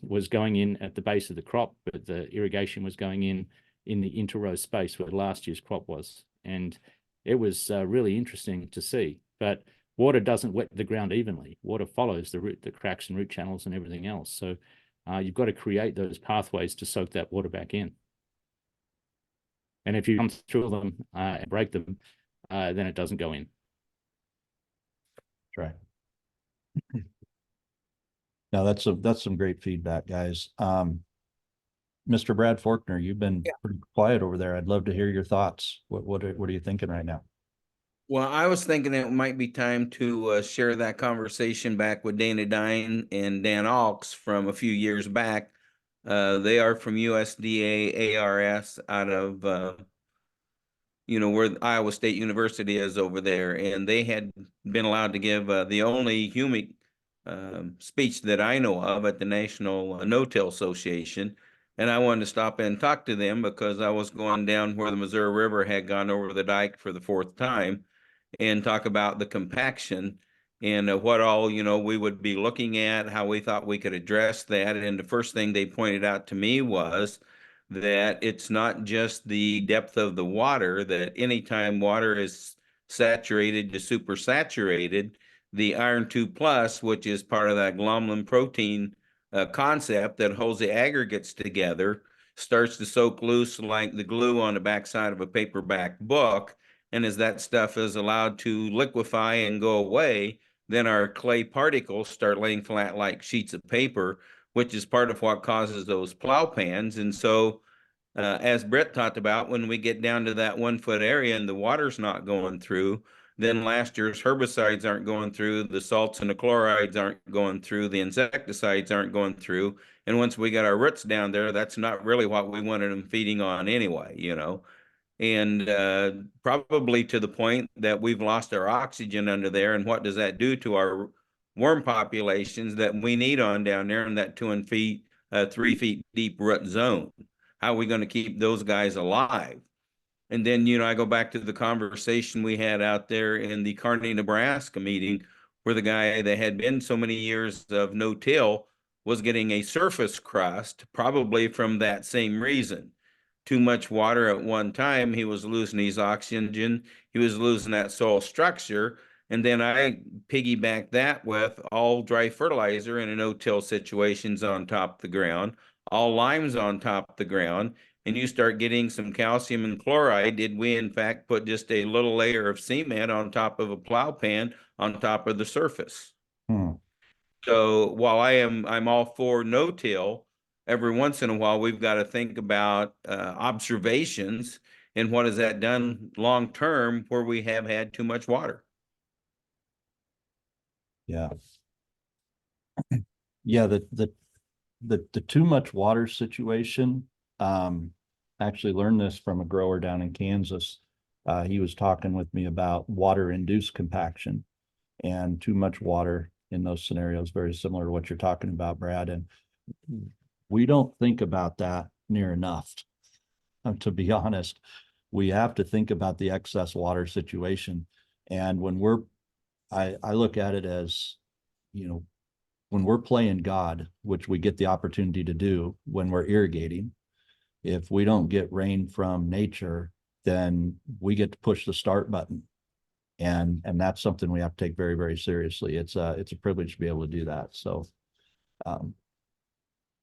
Speaker 4: was going in at the base of the crop, but the irrigation was going in the inter-row space where last year's crop was. And it was really interesting to see. But water doesn't wet the ground evenly. Water follows the cracks and root channels and everything else. So you've got to create those pathways to soak that water back in. And if you come through them and break them, then it doesn't go in.
Speaker 2: That's right. Now that's some great feedback, guys. Mr. Brad Forkner, you've been pretty quiet over there. I'd love to hear your thoughts. What are you thinking right now?
Speaker 1: Well, I was thinking it might be time to share that conversation back with Dana Dine and Dan Alks from a few years back. They are from USDA ARS out of, where Iowa State University is over there. And they had been allowed to give the only humic speech that I know of at the National No-Till Association. And I wanted to stop in and talk to them because I was going down where the Missouri River had gone over the dike for the 4th time and talk about the compaction and what all, we would be looking at, how we thought we could address that. And the first thing they pointed out to me was that it's not just the depth of the water, that anytime water is saturated to supersaturated, the iron 2 plus, which is part of that glomalin protein concept that holds the aggregates together, starts to soak loose like the glue on the backside of a paperback book. And as that stuff is allowed to liquefy and go away, then our clay particles start laying flat like sheets of paper, which is part of what causes those plow pans. And so, as Brett talked about, when we get down to that 1 foot area and the water's not going through, then last year's herbicides aren't going through, the salts and the chlorides aren't going through, the insecticides aren't going through. And once we got our roots down there, that's not really what we wanted them feeding on anyway, And probably to the point that we've lost our oxygen under there. And what does that do to our worm populations that we need on down there in that 3 feet deep root zone? How are we going to keep those guys alive? And then, I go back to the conversation we had out there in the Kearney, Nebraska meeting, where the guy that had been so many years of no-till was getting a surface crust, probably from that same reason. Too much water at one time, he was losing his oxygen, he was losing that soil structure. And then I piggyback that with all dry fertilizer in a no-till situations on top of the ground, all limes on top of the ground, and you start getting some calcium and chloride. Did we in fact put just a little layer of cement on top of a plow pan on top of the surface? So while I'm all for no-till, every once in a while we've got to think about observations and what has that done long term where we have had too much water.
Speaker 2: Yeah. Yeah, the too much water situation, actually learned this from a grower down in Kansas. He was talking with me about water induced compaction, and too much water in those scenarios, very similar to what you're talking about, Brad. And we don't think about that near enough. To be honest, we have to think about the excess water situation. And when I look at it as, when we're playing God, which we get the opportunity to do when we're irrigating, if we don't get rain from nature, then we get to push the start button. And that's something we have to take very, very seriously. It's a privilege to be able to do that. So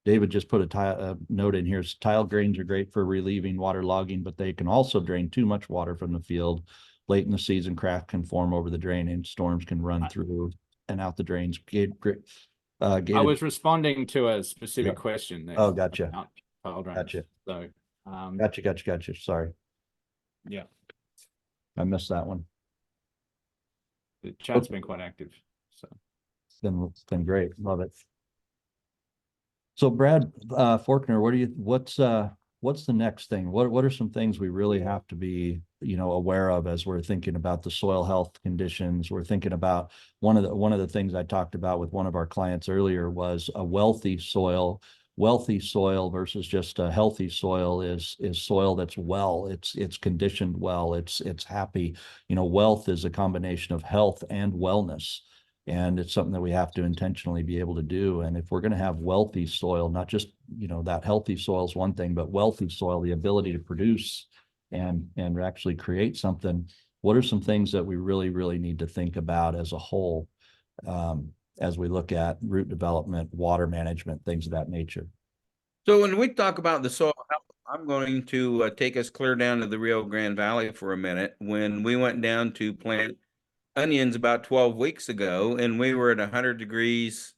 Speaker 2: David just put a note in here. Tile drains are great for relieving water logging, but they can also drain too much water from the field. Late in the season, craft can form over the drain and storms can run through and out the drains.
Speaker 4: I was responding to a specific question there.
Speaker 2: Oh, gotcha.
Speaker 4: Tile drains.
Speaker 2: Gotcha.
Speaker 4: So,
Speaker 2: Gotcha. Sorry.
Speaker 4: Yeah.
Speaker 2: I missed that one.
Speaker 4: The chat's been quite active. So
Speaker 2: It's been great. Love it. So Brad Forkner, what's the next thing? What are some things we really have to be, aware of as we're thinking about the soil health conditions? We're thinking about one of the things I talked about with one of our clients earlier was a wealthy soil. Wealthy soil versus just a healthy soil is soil that's well, it's conditioned well, it's happy. Wealth is a combination of health and wellness. And it's something that we have to intentionally be able to do. And if we're going to have wealthy soil, not just, that healthy soil is one thing, but wealthy soil, the ability to produce and actually create something, what are some things that we really, really need to think about as a whole, as we look at root development, water management, things of that nature?
Speaker 1: So when we talk about the soil health, I'm going to take us clear down to the Rio Grande Valley for a minute. When we went down to plant onions about 12 weeks ago, and we were at 100 degrees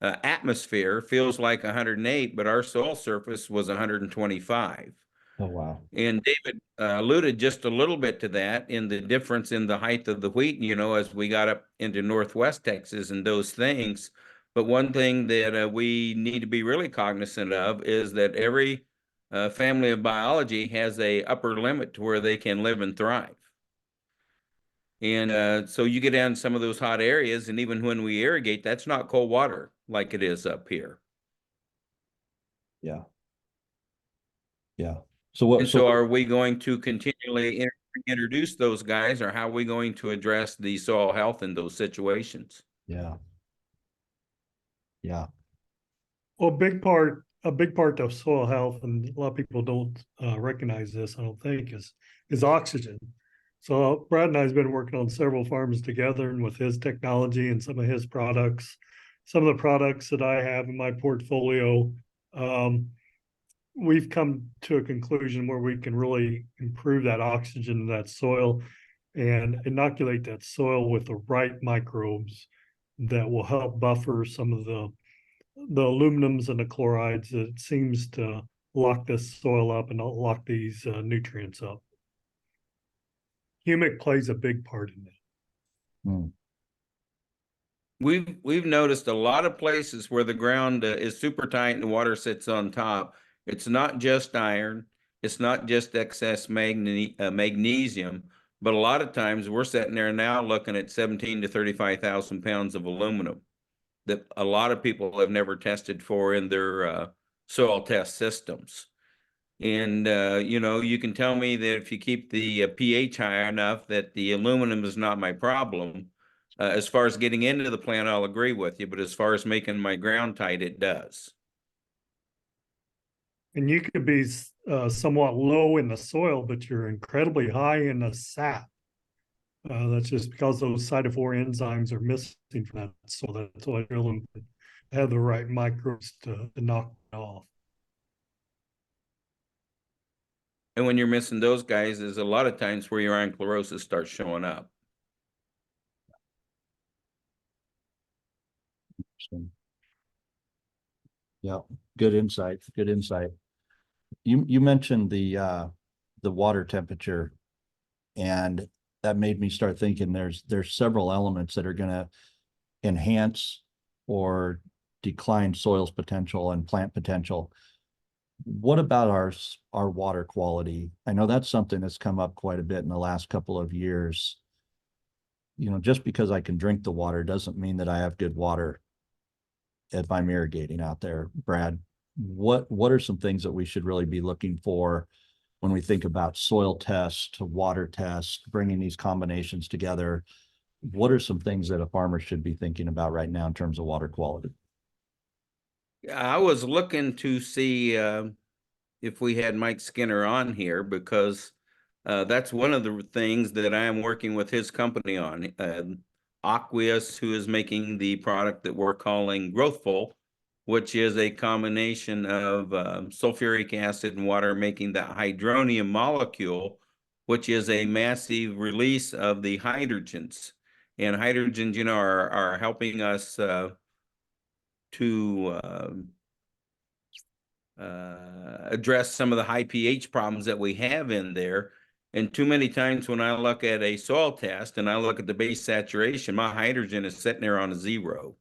Speaker 1: atmosphere, feels like 108, but our soil surface was 125.
Speaker 2: Oh, wow.
Speaker 1: And David alluded just a little bit to that in the difference in the height of the wheat, as we got up into Northwest Texas and those things. But one thing that we need to be really cognizant of is that every family of biology has a upper limit to where they can live and thrive. And so you get down some of those hot areas, and even when we irrigate, that's not cold water like it is up here.
Speaker 2: Yeah. Yeah. So
Speaker 1: are we going to continually introduce those guys, or how are we going to address the soil health in those situations?
Speaker 2: Yeah. Yeah.
Speaker 5: Well, a big part of soil health, and a lot of people don't recognize this, I don't think, is oxygen. So Brad and I have been working on several farms together, and with his technology and some of his products, some of the products that I have in my portfolio, we've come to a conclusion where we can really improve that oxygen in that soil and inoculate that soil with the right microbes that will help buffer some of the aluminums and the chlorides that seems to lock this soil up and lock these nutrients up. Humic plays a big part in that.
Speaker 1: We've noticed a lot of places where the ground is super tight and the water sits on top. It's not just iron. It's not just excess magnesium, but a lot of times we're sitting there now looking at 17 to 35,000 pounds of aluminum that a lot of people have never tested for in their soil test systems. And, you know, you can tell me that if you keep the pH high enough that the aluminum is not my problem. As far as getting into the plant, I'll agree with you, but as far as making my ground tight, it does.
Speaker 5: And you could be somewhat low in the soil, but you're incredibly high in the sap. That's just because those cytophore enzymes are missing from that. So that's why drilling have the right microbes to knock it off.
Speaker 1: And when you're missing those guys, there's a lot of times where your iron chlorosis starts showing up.
Speaker 2: Yeah, good insight, good insight. You mentioned the water temperature, and that made me start thinking there's several elements that are gonna enhance or decline soil's potential and plant potential. What about our water quality? I know that's something that's come up quite a bit in the last couple of years. You know, just because I can drink the water doesn't mean that I have good water if I'm irrigating out there. Brad, what are some things that we should really be looking for when we think about soil test, water test, bringing these combinations together? What are some things that a farmer should be thinking about right now in terms of water quality?
Speaker 1: I was looking to see if we had Mike Skinner on here because that's one of the things that I am working with his company on. Aqueous, who is making the product that we're calling Growthful, which is a combination of sulfuric acid and water, making the hydronium molecule, which is a massive release of the hydrogens. And hydrogens, you know, are helping us to address some of the high pH problems that we have in there. And too many times when I look at a soil test and I look at the base saturation, my hydrogen is sitting there on a 0.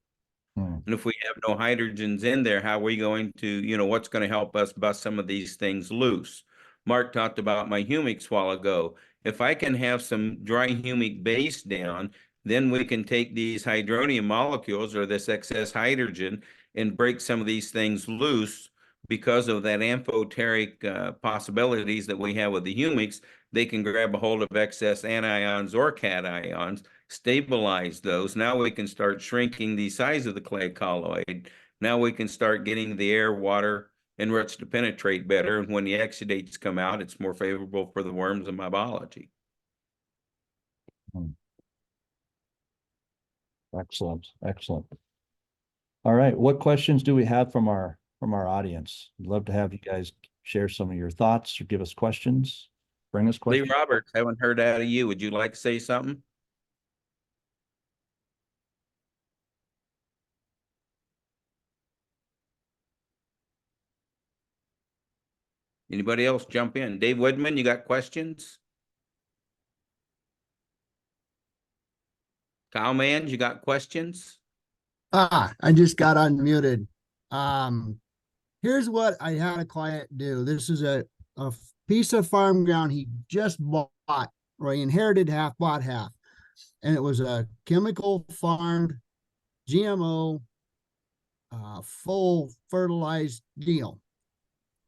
Speaker 1: And if we have no hydrogens in there, how are we going to, you know, what's going to help us bust some of these things loose? Mark talked about my humics a while ago. If I can have some dry humic base down, then we can take these hydronium molecules or this excess hydrogen and break some of these things loose because of that amphoteric possibilities that we have with the humics. They can grab a hold of excess anions or cations, stabilize those. Now we can start shrinking the size of the clay colloid. Now we can start getting the air, water enriched to penetrate better. And when the exudates come out, it's more favorable for the worms and my biology.
Speaker 2: Excellent, excellent. All right, what questions do we have from our audience? I'd love to have you guys share some of your thoughts or give us questions. Bring us
Speaker 1: Lee
Speaker 2: questions.
Speaker 1: Roberts, haven't heard out of you. Would you like to say something? Anybody else jump in? Dave Woodman, you got questions? Kyle Mann, you got questions?
Speaker 8: I just got unmuted. Here's what I had a client do. This is a piece of farm ground he just bought, or he inherited half, bought half. And it was a chemical farmed GMO full fertilized deal.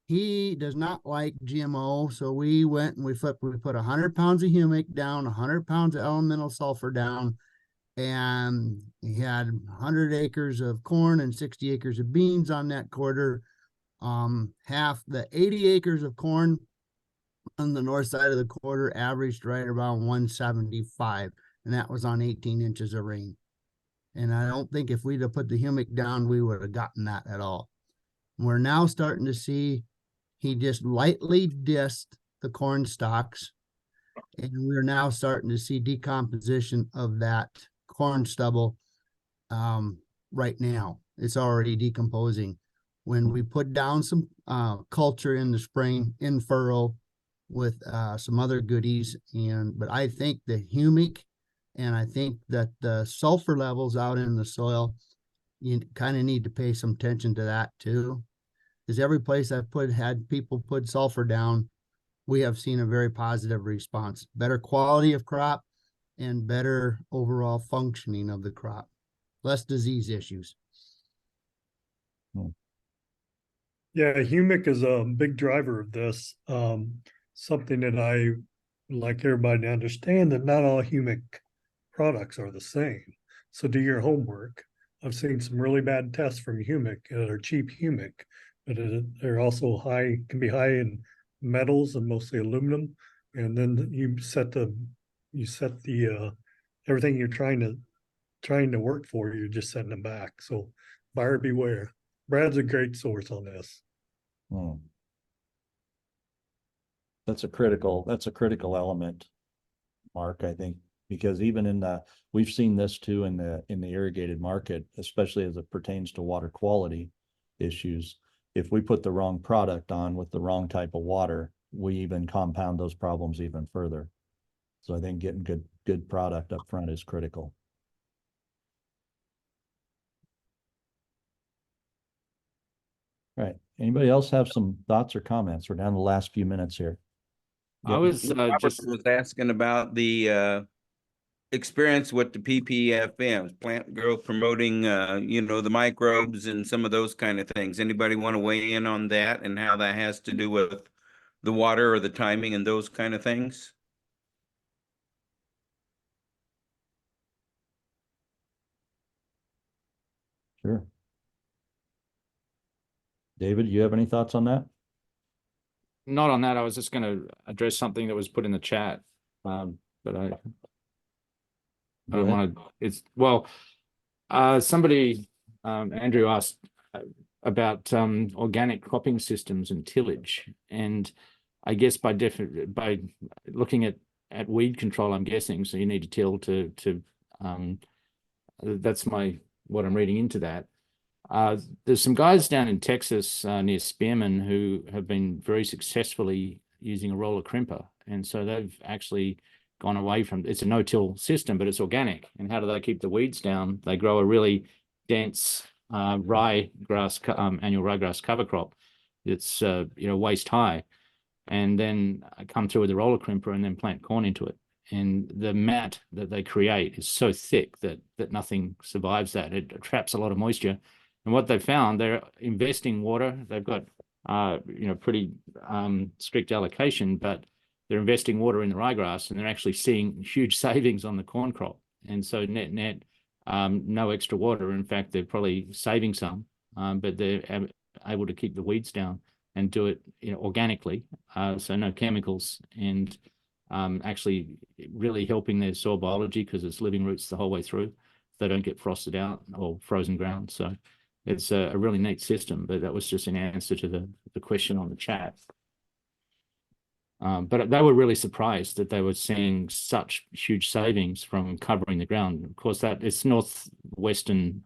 Speaker 8: He does not like GMO, so we went and we put 100 pounds of humic down, 100 pounds of elemental sulfur down, and he had 100 acres of corn and 60 acres of beans on that quarter. Half the 80 acres of corn on the north side of the quarter averaged right around 175, and that was on 18 inches of rain. And I don't think if we'd have put the humic down, we would have gotten that at all. We're now starting to see he just lightly dissed the corn stalks, and we're now starting to see decomposition of that corn stubble right now. It's already decomposing. When we put down some culture in the spring in furrow with some other goodies, but I think the humic and I think that the sulfur levels out in the soil, you kind of need to pay some attention to that too. Because every place I've had people put sulfur down, we have seen a very positive response, better quality of crop and better overall functioning of the crop, less disease issues.
Speaker 5: Yeah, humic is a big driver of this. Something that I like everybody to understand, that not all humic products are the same. So do your homework. I've seen some really bad tests from humic that are cheap humic, but they're also can be high in metals and mostly aluminum. And then you set the everything you're trying to work for, you're just setting them back. So buyer beware. Brad's a great source on this.
Speaker 2: Hmm. That's a critical element, Mark, I think, because even we've seen this too in the irrigated market, especially as it pertains to water quality issues. If we put the wrong product on with the wrong type of water, we even compound those problems even further. So I think getting good product up front is critical. Right. Anybody else have some thoughts or comments? We're down to the last few minutes here.
Speaker 4: I was
Speaker 1: Robert
Speaker 4: just
Speaker 1: was asking about the experience with the PPFMs, plant growth promoting, the microbes and some of those kind of things. Anybody want to weigh in on that and how that has to do with the water or the timing and those kind of things?
Speaker 2: Sure. David, you have any thoughts on that?
Speaker 4: not on that. I was just going to address something that was put in the chat, but I don't want to. It's well, somebody, Andrew asked about organic cropping systems and tillage, and I guess by looking at weed control, I'm guessing so you need to till to that's what I'm reading into that. There's some guys down in Texas near Spearman who have been very successfully using a roller crimper. And so they've actually gone away from, it's a no-till system, but it's organic. And how do they keep the weeds down? They grow a really dense annual ryegrass cover crop. It's, waist high. And then come through with a roller crimper and then plant corn into it. And the mat that they create is so thick that nothing survives that. It traps a lot of moisture. And what they've found, they're investing water. They've got, pretty strict allocation, but they're investing water in the ryegrass, and they're actually seeing huge savings on the corn crop. And so net, no extra water. In fact, they're probably saving some, but they're able to keep the weeds down and do it, organically. So no chemicals, and actually really helping their soil biology because it's living roots the whole way through. They don't get frosted out or frozen ground. So it's a really neat system, but that was just an answer to the question on the chat. But they were really surprised that they were seeing such huge savings from covering the ground. Of course, that it's northeastern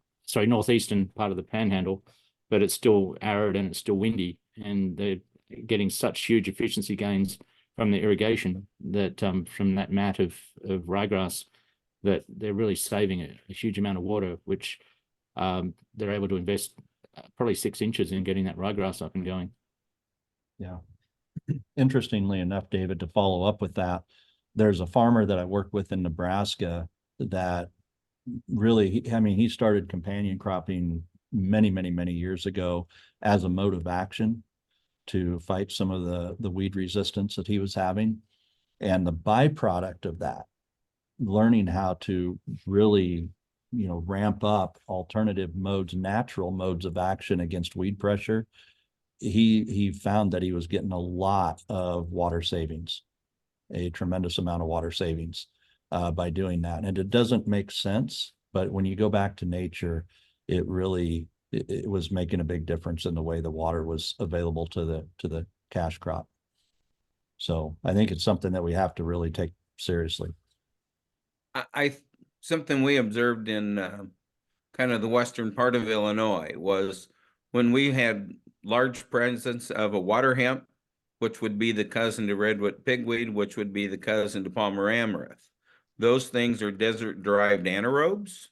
Speaker 4: part of the Panhandle, but it's still arid and it's still windy, and they're getting such huge efficiency gains from the irrigation that from that mat of ryegrass, that they're really saving a huge amount of water, which they're able to invest probably 6 inches in getting that ryegrass up and going.
Speaker 2: Yeah. Interestingly enough, David, to follow up with that, there's a farmer that I work with in Nebraska that really, he started companion cropping many, many, many years ago as a mode of action to fight some of the weed resistance that he was having. And the byproduct of that, learning how to really, ramp up alternative modes, natural modes of action against weed pressure, he found that he was getting a lot of water savings, a tremendous amount of water savings by doing that. And it doesn't make sense, but when you go back to nature, it really, it was making a big difference in the way the water was available to the cash crop. So I think it's something that we have to really take seriously.
Speaker 1: Something we observed in kind of the western part of Illinois was when we had large presence of a water hemp, which would be the cousin to redwood pigweed, which would be the cousin to Palmer amaranth. Those things are desert-derived anaerobes.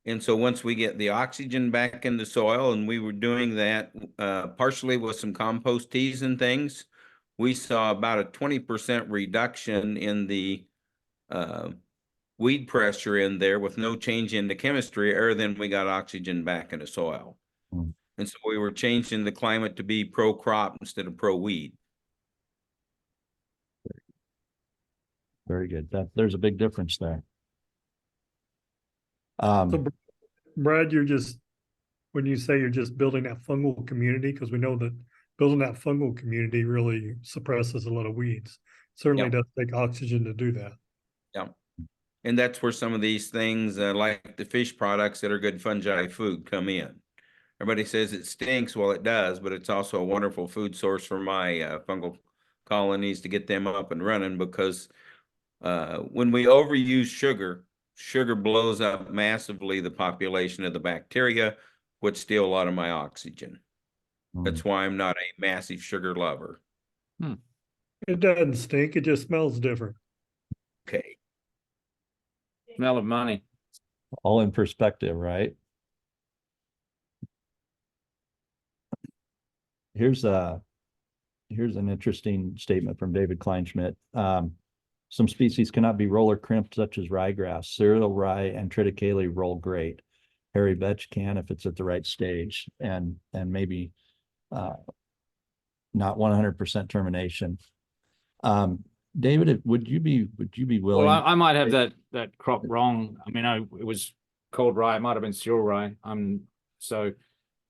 Speaker 1: And so once we get the oxygen back in the soil, and we were doing that partially with some compost teas and things, we saw about a 20% reduction in the weed pressure in there with no change in the chemistry, other than we got oxygen back in the soil.
Speaker 2: Mm.
Speaker 1: And so we were changing the climate to be pro crop instead of pro weed.
Speaker 2: Very good. There's a big difference there.
Speaker 5: So Brad, when you say you're just building that fungal community, because we know that building that fungal community really suppresses a lot of weeds. Certainly
Speaker 1: Yep.
Speaker 5: does take oxygen to do that.
Speaker 1: Yeah. And that's where some of these things, like the fish products that are good fungi food, come in. Everybody says it stinks. Well, it does, but it's also a wonderful food source for my fungal colonies to get them up and running, because when we overuse sugar, sugar blows up massively the population of the bacteria, which steal a lot of my oxygen. That's why I'm not a massive sugar lover.
Speaker 5: It doesn't stink. It just smells different.
Speaker 1: Okay.
Speaker 4: Smell of money.
Speaker 2: all in perspective, right? Here's an interesting statement from David Kleinschmidt. Some species cannot be roller crimped, such as ryegrass. Cereal rye and triticale roll great. Hairy vetch can if it's at the right stage, and maybe not 100% termination. David, would you be willing?
Speaker 4: Well, I might have that crop wrong. I mean, it was called rye. It might have been cereal rye. So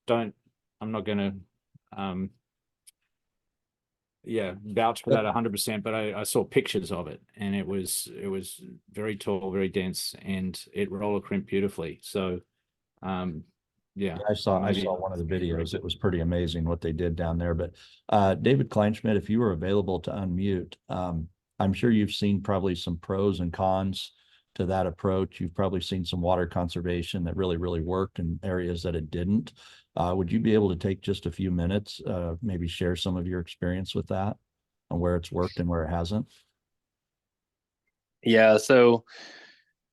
Speaker 4: I'm not going to vouch for that 100%, but I saw pictures of it, and it was very tall, very dense, and it roller crimped beautifully. So I saw
Speaker 2: one of the videos. It was pretty amazing what they did down there. But David Kleinschmidt, if you were available to unmute, I'm sure you've seen probably some pros and cons to that approach. You've probably seen some water conservation that really, really worked in areas that it didn't. Would you be able to take just a few minutes, maybe share some of your experience with that and where it's worked and where it hasn't?
Speaker 7: Yeah, so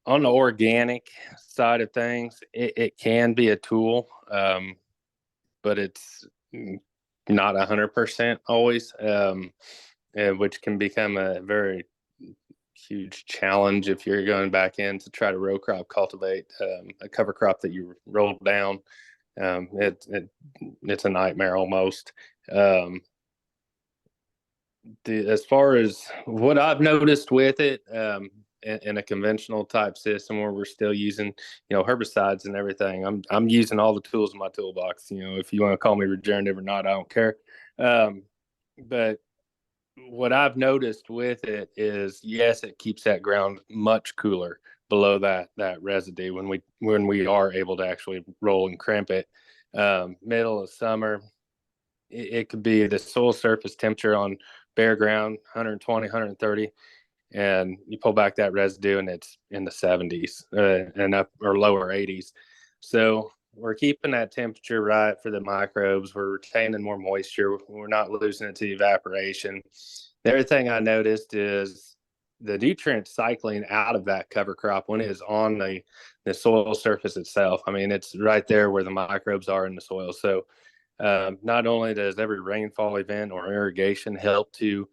Speaker 7: on the organic side of things, it can be a tool, but it's not 100% always, which can become a very huge challenge if you're going back in to try to row crop cultivate a cover crop that you rolled down. It's a nightmare almost. As far as what I've noticed with it, in a conventional type system where we're still using, herbicides and everything, I'm using all the tools in my toolbox. If you want to call me regenerative or not, I don't care. But what I've noticed with it is, yes, it keeps that ground much cooler below that residue when we are able to actually roll and crimp it. Middle of summer, it could be the soil surface temperature on bare ground 120, 130, and you pull back that residue and it's in the 70s and up or lower 80s. So we're keeping that temperature right for the microbes. We're retaining more moisture. We're not losing it to evaporation. The other thing I noticed is the nutrient cycling out of that cover crop when it is on the soil surface itself. I mean, it's right there where the microbes are in the soil. So not only does every rainfall event or irrigation help to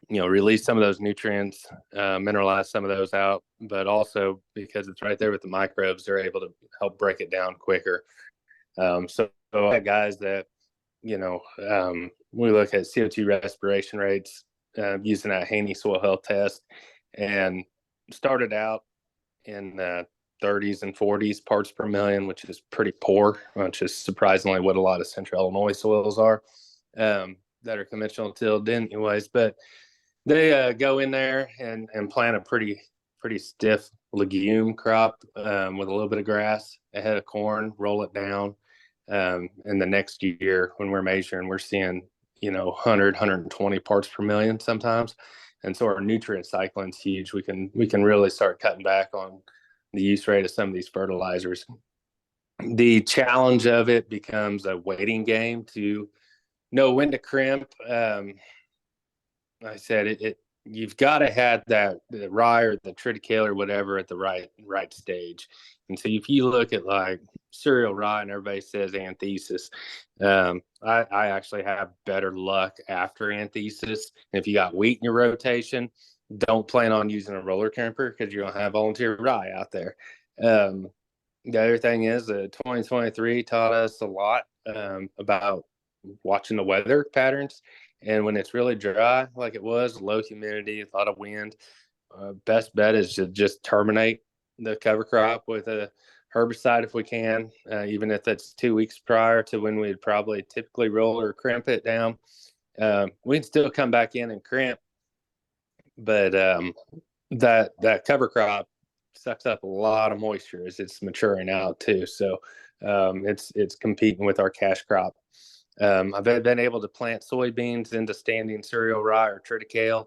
Speaker 7: release some of those nutrients, mineralize some of those out, but also because it's right there with the microbes, they're able to help break it down quicker. So I have guys that, we look at CO2 respiration rates using that Haney soil health test, and started out in the 30s and 40s parts per million, which is pretty poor, which is surprisingly what a lot of central Illinois soils are that are conventional tilled anyways. But they go in there and plant a pretty stiff legume crop with a little bit of grass, a head of corn, roll it down. And the next year when we're measuring, we're seeing, 100, 120 parts per million sometimes. And so our nutrient cycling is huge. We can really start cutting back on the use rate of some of these fertilizers. The challenge of it becomes a waiting game to know when to crimp. I said you've got to have the rye or the triticale or whatever at the right stage. And so if you look at like cereal rye and everybody says anthesis. I actually have better luck after anthesis. If you got wheat in your rotation, don't plan on using a roller crimper because you're gonna have volunteer rye out there. The other thing is 2023 taught us a lot about watching the weather patterns. And when it's really dry, like it was, low humidity, a lot of wind, best bet is to just terminate the cover crop with a herbicide if we can, even if that's 2 weeks prior to when we'd probably typically roll or crimp it down. We can still come back in and crimp, but that cover crop sucks up a lot of moisture as it's maturing out too. So it's competing with our cash crop. I've been able to plant soybeans into standing cereal rye or triticale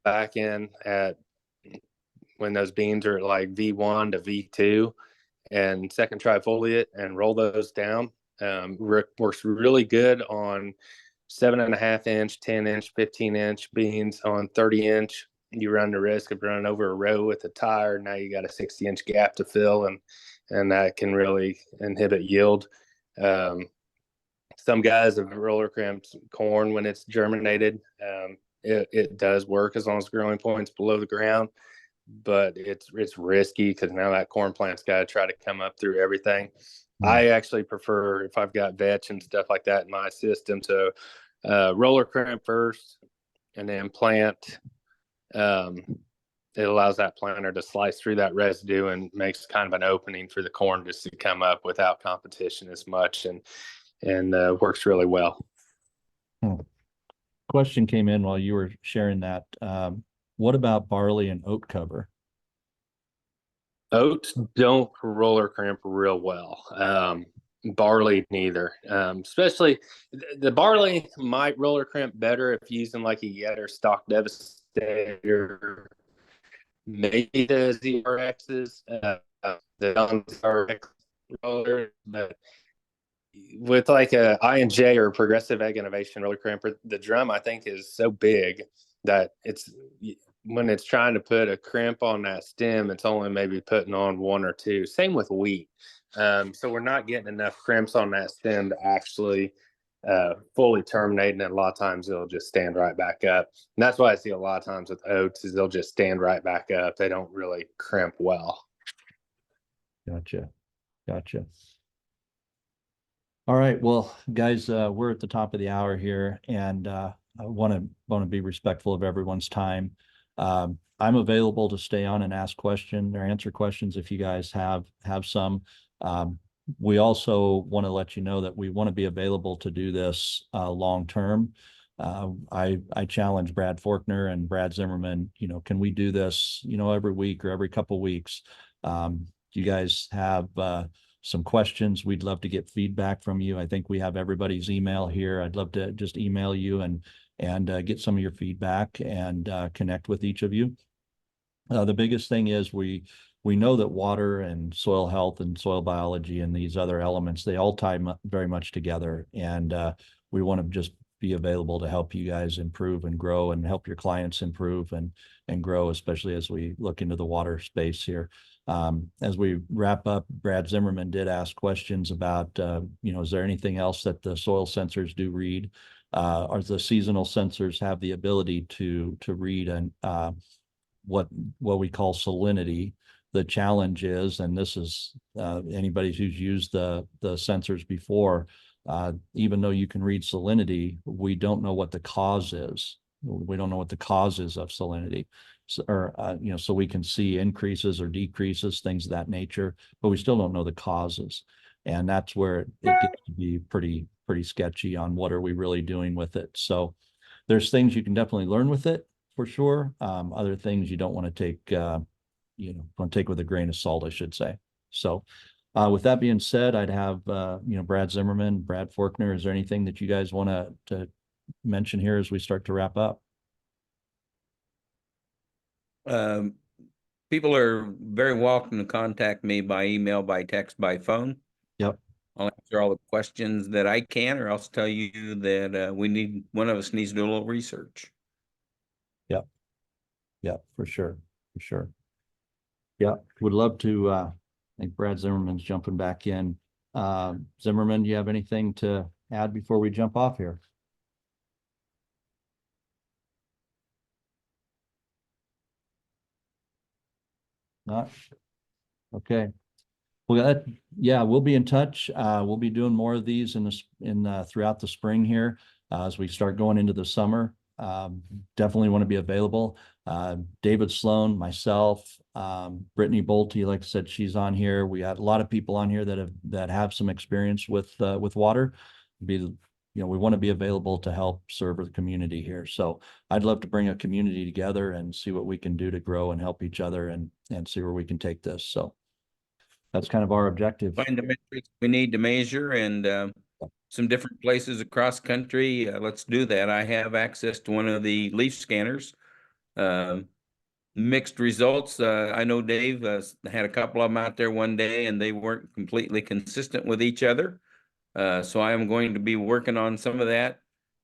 Speaker 7: back in at when those beans are like V1 to V2 and second trifoliate and roll those down. Works really good on 7.5 inch, 10 inch, 15 inch beans. On 30 inch. You run the risk of running over a row with a tire. Now you got a 60-inch gap to fill, and that can really inhibit yield. Some guys have roller crimped corn when it's germinated. It does work as long as the growing point's below the ground, but it's risky because now that corn plant's got to try to come up through everything. I actually prefer, if I've got vetch and stuff like that in my system, to roller crimp first and then plant. It allows that planter to slice through that residue and makes kind of an opening for the corn just to come up without competition as much, and works really well.
Speaker 2: Question came in while you were sharing that. What about barley and oat cover?
Speaker 7: Oats don't roller crimp real well. Barley neither. Especially the barley might roller crimp better if using like a Yetter Stock Devastator, maybe the ZRXs, the ZRX roller, but with like a I&J or Progressive Ag Innovation roller crimper, the drum I think is so big that it's when it's trying to put a crimp on that stem, it's only maybe putting on 1 or 2. Same with wheat. So we're not getting enough crimps on that stem to actually fully terminate, and then a lot of times it'll just stand right back up. And that's why I see a lot of times with oats is they'll just stand right back up. They don't really crimp well.
Speaker 2: Gotcha. All right, well, guys, we're at the top of the hour here, and I want to be respectful of everyone's time. I'm available to stay on and ask questions or answer questions if you guys have some. We also want to let you know that we want to be available to do this long term. I challenge Brad Forkner and Brad Zimmerman, can we do this, every week or every couple weeks? You guys have some questions, we'd love to get feedback from you. I think we have everybody's email here. I'd love to just email you and get some of your feedback and connect with each of you. The biggest thing is we know that water and soil health and soil biology and these other elements, they all tie very much together. And we want to just be available to help you guys improve and grow and help your clients improve and grow, especially as we look into the water space here. As we wrap up, Brad Zimmerman did ask questions about, is there anything else that the soil sensors do read? Or the seasonal sensors have the ability to read and what we call salinity. The challenge is, and this is anybody who's used the sensors before, even though you can read salinity, we don't know what the cause is. We don't know what the cause is of salinity. So we can see increases or decreases, things of that nature, but we still don't know the causes. And that's where it gets to be pretty sketchy on what are we really doing with it. So there's things you can definitely learn with it for sure. Other things you don't want to take, take with a grain of salt, I should say. So with that being said, I'd have, Brad Zimmerman, Brad Forkner, is there anything that you guys want to mention here as we start to wrap up?
Speaker 1: People are very welcome to contact me by email, by text, by phone.
Speaker 2: Yep.
Speaker 1: I'll answer all the questions that I can, or else tell you that one of us needs to do a little research.
Speaker 2: Yeah, for sure. Yeah, would love to I think Brad Zimmerman's jumping back in. Zimmerman, do you have anything to add before we jump off here? Not? Okay. Well, yeah, we'll be in touch. We'll be doing more of these throughout the spring here, as we start going into the summer. Definitely want to be available. David Sloan, myself, Brittany Bolte, like I said, she's on here. We had a lot of people on here that have some experience with water. We want to be available to help serve the community here. So I'd love to bring a community together and see what we can do to grow and help each other and see where we can take this. So that's kind of our objective.
Speaker 1: Find the metrics we need to measure and some different places across country. Let's do that. I have access to one of the leaf scanners. Mixed results. I know Dave had a couple of them out there one day and they weren't completely consistent with each other. So I am going to be working on some of that.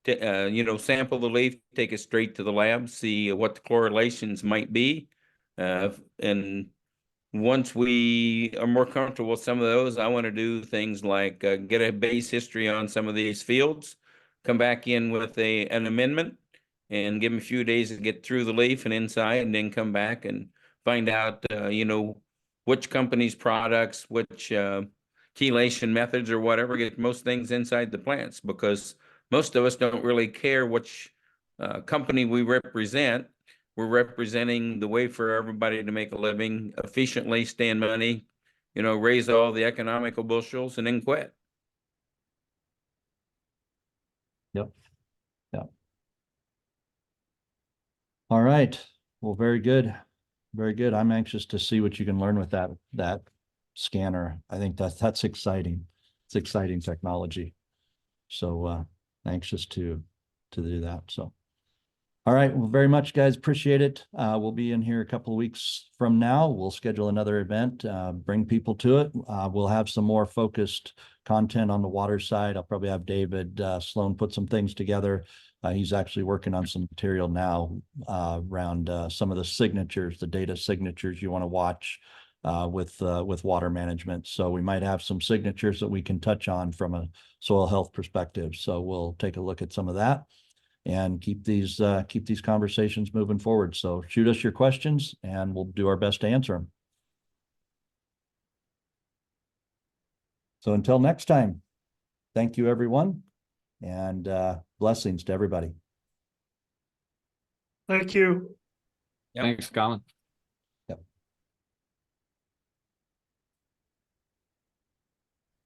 Speaker 1: Sample the leaf, take it straight to the lab, see what the correlations might be. And once we are more comfortable with some of those, I want to do things like get a base history on some of these fields, come back in with an amendment and give them a few days to get through the leaf and inside, and then come back and find out, which company's products, which chelation methods or whatever, get most things inside the plants, because most of us don't really care which company we represent. We're representing the way for everybody to make a living efficiently, stand money, raise all the economical bushels and then quit.
Speaker 2: Yep. Yeah. All right. Well, very good. Very good. I'm anxious to see what you can learn with that scanner. I think that's exciting. It's exciting technology. So anxious to do that. So. All right. Well, very much, guys. Appreciate it. We'll be in here a couple of weeks from now. We'll schedule another event, bring people to it. We'll have some more focused content on the water side. I'll probably have David Sloan put some things together. He's actually working on some material now around some of the signatures, the data signatures you want to watch with water management. So we might have some signatures that we can touch on from a soil health perspective. So we'll take a look at some of that and keep these conversations moving forward. So shoot us your questions and we'll do our best to answer them. So until next time, thank you, everyone, and blessings to everybody.
Speaker 5: Thank you.
Speaker 1: Yep.
Speaker 4: Thanks, Colin.